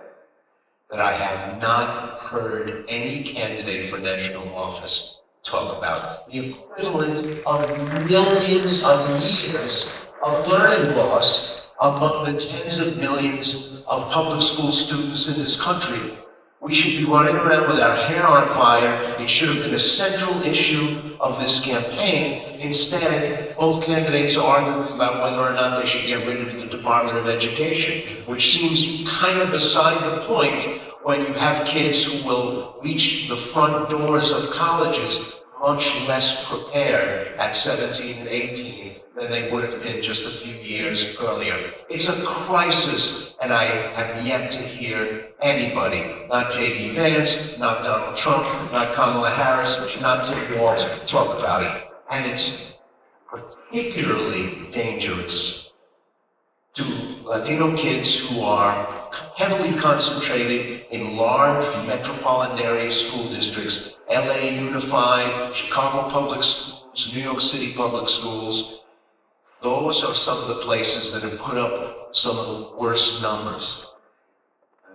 that I have not heard any candidate for national office talk about. The equivalent of millions of years of learning loss among the tens of millions of public school students in this country. We should be running around with our hair on fire. It should have been a central issue of this campaign. Instead, both candidates are arguing about whether or not they should get rid of the Department of Education, which seems kind of beside the point when you have kids who will reach the front doors of colleges much less prepared at 17 and 18 than they would have been just a few years earlier. It's a crisis, and I have yet to hear anybody, not J.D. Vance, not Donald Trump, not Kamala Harris, not Tim Walz, talk about it. And it's particularly dangerous to Latino kids who are heavily concentrated in large metropolitan area school districts, LA Unified, Chicago Public Schools, New York City Public Schools. Those are some of the places that have put up some of the worst numbers.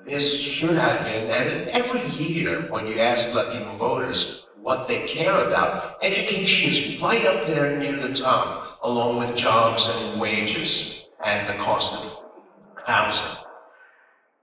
This should have been, and every year when you ask Latino voters what they care about, education is right up there near the top, along with jobs and wages and the cost of housing.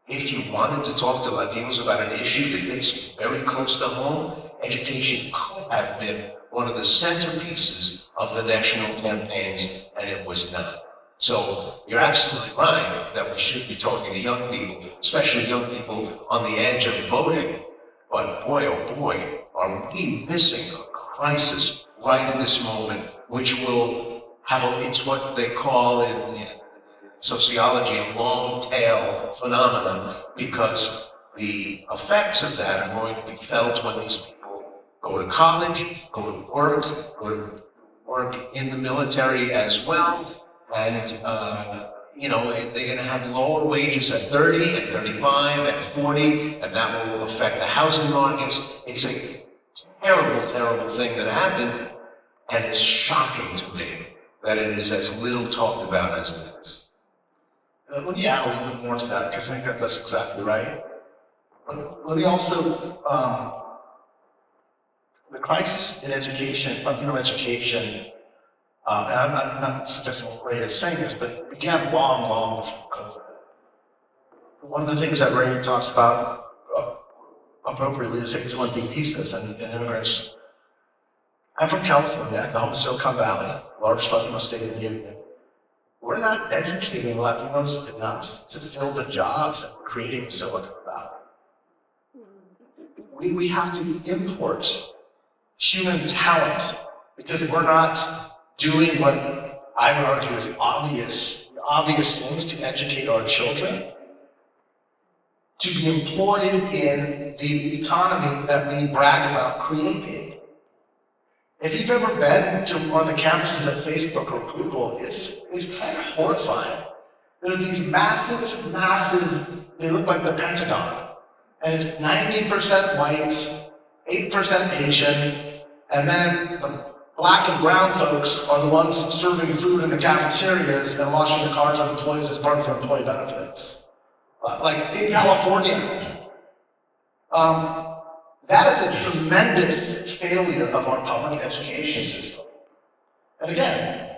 If you wanted to talk to Latinos about an issue that hits very close to home, education could have been one of the centerpieces of the national campaigns, and it was not. So you're absolutely right that we should be talking to young people, especially young people on the edge of voting. But boy, oh boy, are we missing a crisis right in this moment, which will have it's what they call in sociology a long tail phenomenon, because the effects of that are going to be felt when these people go to college, go to work in the military as well, and they're going to have lower wages at 30, at 35, at 40, and that will affect the housing markets. It's a terrible, terrible thing that happened, and it's shocking to me that it is as little talked about as it is. Let me add a little bit more to that, because I think that's exactly right. But let me also, the crisis in education, Latino education, and I'm not suggesting Ray is saying this, but it began long before COVID. One of the things that Ray talks about appropriately is H-1B visas and immigrants. I'm from California, the home of Silicon Valley, largest Latino state in the Union. We're not educating Latinos enough to fill the jobs that we're creating in Silicon Valley. We have to import human talent because we're not doing what I would argue is obvious the obvious things to educate our children, to be employed in the economy that we brag about creating. If you've ever been to one of the campuses at Facebook or Google, it's kind of horrifying. There are these massive, they look like the Pentagon. And it's 90% white, 8% Asian, and then the black and brown folks are the ones serving food in the cafeterias and washing the cars of employees as part of their employee benefits. Like in California. That is a tremendous failure of our public education system. And again,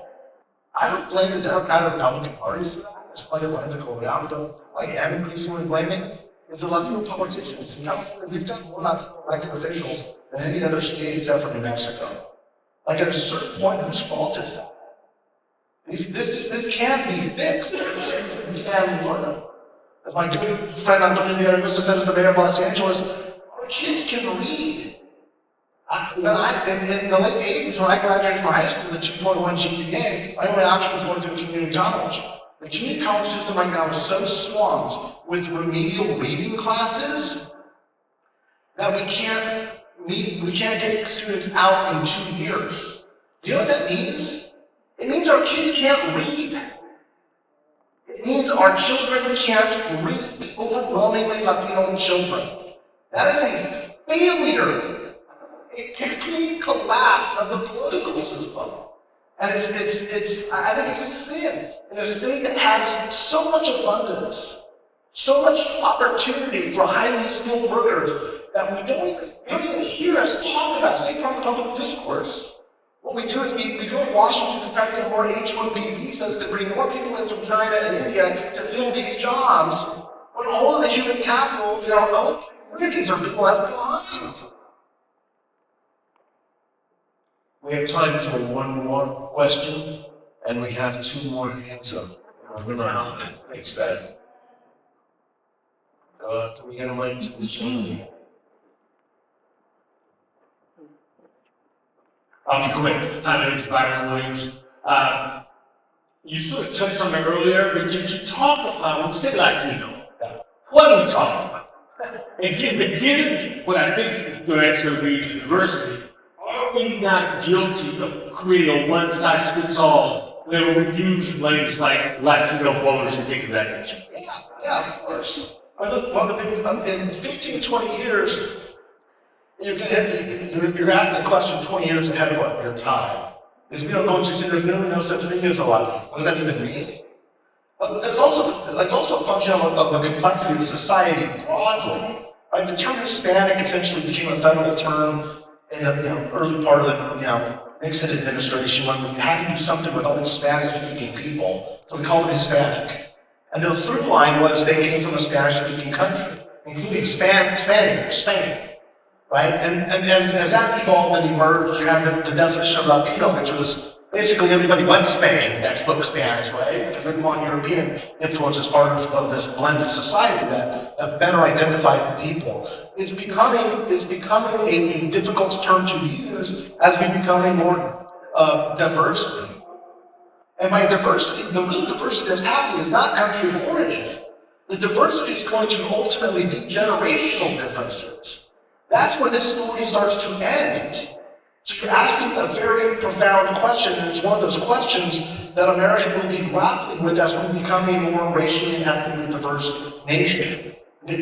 I don't blame the Democrat or Republican parties for that. There's plenty of lines to go around, but what I am increasingly blaming is the Latino politicians. In California, we've got more Latino elected officials than any other state except for New Mexico. Like at a certain point, whose fault is that? This can be fixed. We can learn. As my good friend Antonio Villarreal said as the mayor of Los Angeles, our kids can read. In the late 80s, when I graduated from high school with a 2.1 GPA, my only option was going to a community college. The community college system right now is so swamped with remedial reading classes that we can't get students out in 2 years. Do you know what that means? It means our kids can't read. It means our children can't read. Overwhelmingly Latino children. That is a failure, a complete collapse of the political system. And I think it's a sin in a state that has so much abundance, so much opportunity for highly skilled workers that we don't even hear us talk about. It's not part of the public discourse. What we do is we go to Washington to try to get more H-1B visas to bring more people in from China and India to fill these jobs, when all of the human capital in our own communities are being left behind. We have time for one more question, and we have 2 more hands up. I remember how to fix that. Do we get a mic to the gentleman? I'll be quick. Hi, my name is Byron Williams. You sort of touched on it earlier, but you talk about, when you say Latino, what are we talking about? And given what I think is going to actually be diversity, are we not guilty of creating a one-size-fits-all where we use language like Latino voters and things of that nature? Yeah, of course. In 15, 20 years, you're asking the question 20 years ahead of your time. Because we don't go into say there's no such thing as a Latino. What does that even mean? But that's also a function of the complexity of society broadly. Right? The term Hispanic essentially became a federal term in the early part of the Nixon administration when we had to do something with all the Spanish-speaking people, so we called it Hispanic. And the through line was they came from a Spanish-speaking country, including Spain, right? And as that evolved and emerged, you had the definition of Latino, which was basically everybody but Spain that spoke Spanish, right? Because we didn't want European influence as part of this blended society that better identified people. It's becoming a difficult term to use as we become a more diverse. And by diversity, the real diversity that's happening is not country of origin. The diversity is going to ultimately be generational differences. That's where this story starts to end. So you're asking a very profound question, and it's one of those questions that America will be grappling with as we become a more racially and ethnically diverse nation,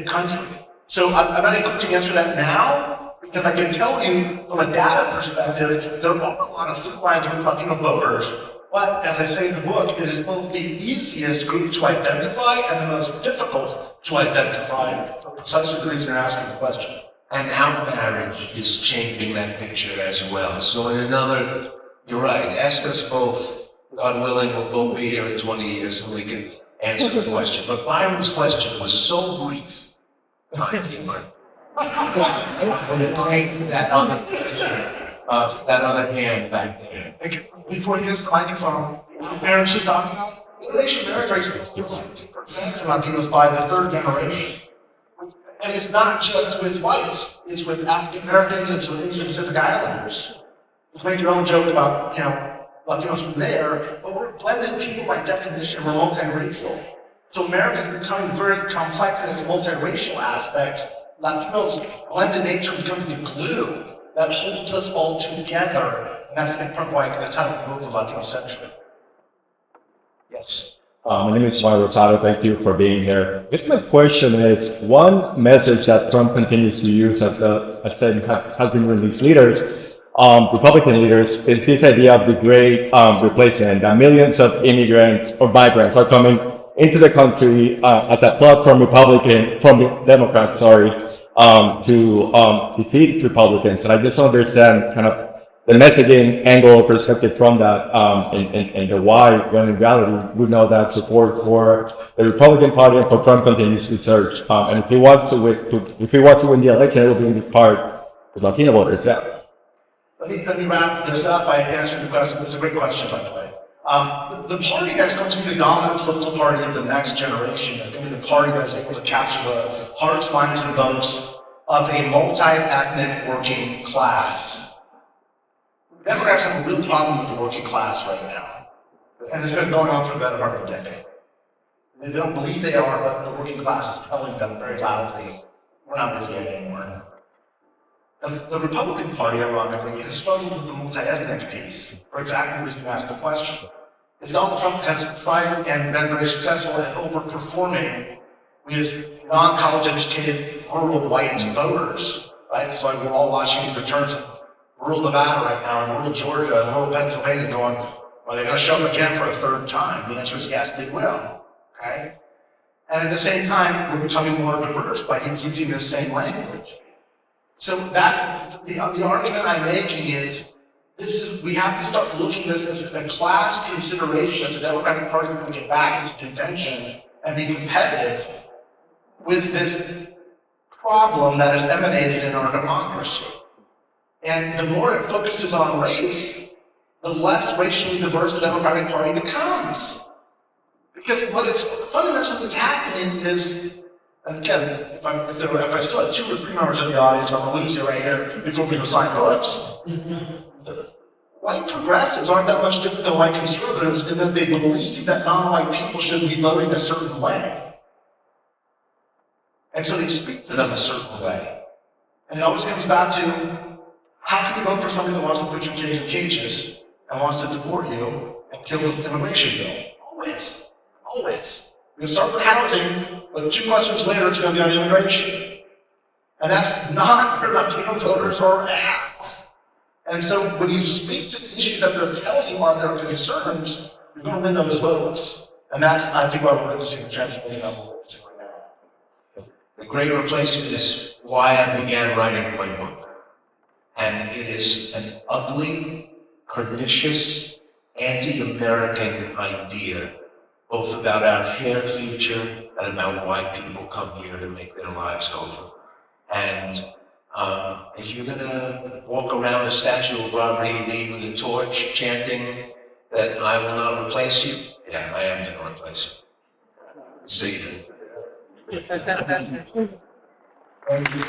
country. So I'm not equipped to answer that now, because I can tell you from a data perspective, there are a lot of through lines with Latino voters. But as I say in the book, it is both the easiest group to identify and the most difficult to identify for precisely the reason you're asking the question. And our marriage is changing that picture as well. So in another, you're right, ask us both. God willing, we'll both be here in 20 years and we can answer the question. But Byron's question was so brief. Timekeeper. I'm going to take that other hand back there. Before he gets the microphone, the parents she's talking about, interracial marriage rates are 50% for Latinos by the third generation. And it's not just with whites, it's with African Americans, it's with Asian Pacific Islanders. You make your own joke about, Latinos from there, but we're blended people by definition, we're multiracial. So America's becoming very complex in its multiracial aspects. Latinos' blended nature becomes the glue that holds us all together, and that's the part why the title of the book is Latino Century. Yes. My name is Mike Madrid. Thank you for being here. I guess my question is, one message that Trump continues to use, as I said, has been with these leaders, Republican leaders, is this idea of the great replacement, that millions of immigrants or migrants are coming into the country as a plot from Democrats, to defeat Republicans. And I just don't understand kind of the messaging angle or perspective from that, and the why, when in reality we know that support for the Republican Party and for Trump continues to surge. And if he wants to win the election, it will be in part of Latino voters. Yeah. Let me wrap this up by answering the question. It's a great question, by the way. The party that's going to be the dominant political party of the next generation is going to be the party that is able to capture the hearts, minds, and votes of a multi-ethnic working class. Democrats have a real problem with the working class right now, and it's been going on for the better part of a decade. They don't believe they are, but the working class is telling them very loudly, we're not with you anymore. The Republican Party, ironically, has struggled with the multi-ethnic piece for exactly the reason you asked the question. Is Donald Trump has tried and been very successful at overperforming with non-college educated rural white voters, right? So we're all watching the returns of rural Nevada right now, and rural Georgia, and rural Pennsylvania going, are they going to show up again for a third time? The answer is yes, they will, okay? And at the same time, we're becoming more diverse by using this same language. So that's the argument I'm making is, we have to start looking at this as a class consideration if the Democratic Party is going to get back into contention and be competitive with this problem that has emanated in our democracy. And the more it focuses on race, the less racially diverse the Democratic Party becomes. Because what's happening is, and again, if I still have 2 or 3 members of the audience, I'm going to lose you right here before we go sign books. White progressives aren't that much different than white conservatives in that they believe that non-white people should be voting a certain way. And so they speak to them a certain way. And it always comes back to, how can you vote for somebody that wants to put your kids in cages and wants to deport you and kill the immigration bill? Always. Always. We can start with housing, but 2 questions later it's going to be on immigration. And that's not where Latino voters are at. And so when you speak to the issues that they're telling you are their concerns, you're going to win those votes. And that's, I think, why we're witnessing the transformation that we're witnessing right now. The Great Replacement is why I began writing my book. And it is an ugly, pernicious, anti-American idea, both about our shared future and about why people come here to make their lives over. And if you're gonna walk around the statue of Robert E. Lee with a torch chanting that I will not replace you, yeah, I am gonna replace you. See you. Thank you.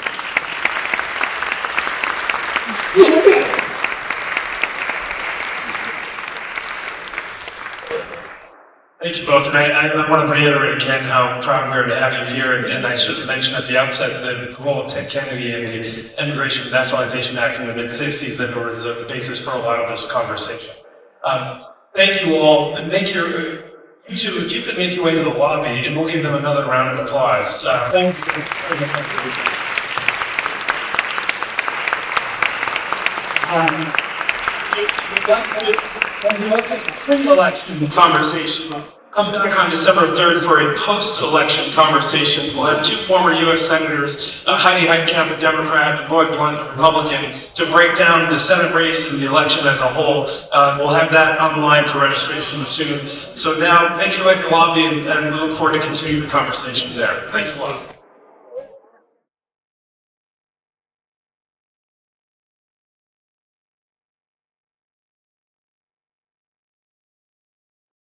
Thank you both, and I want to reiterate again how proud we are to have you here, and I should have mentioned at the outset the role of Ted Kennedy in the Immigration and Naturalization Act in the mid-60s that was the basis for a lot of this conversation. Thank you all, and thank you two, if you could make your way to the lobby, and we'll give them another round of applause. Thanks. This pre-election conversation. Come back on December 3rd for a post-election conversation. We'll have 2 former U.S. Senators, Heidi Heitkamp, a Democrat, and Roy Blunt, a Republican, to break down the Senate race and the election as a whole. We'll have that online for registration soon. So now, thank you at the lobby, and we look forward to continuing the conversation there. Thanks a lot.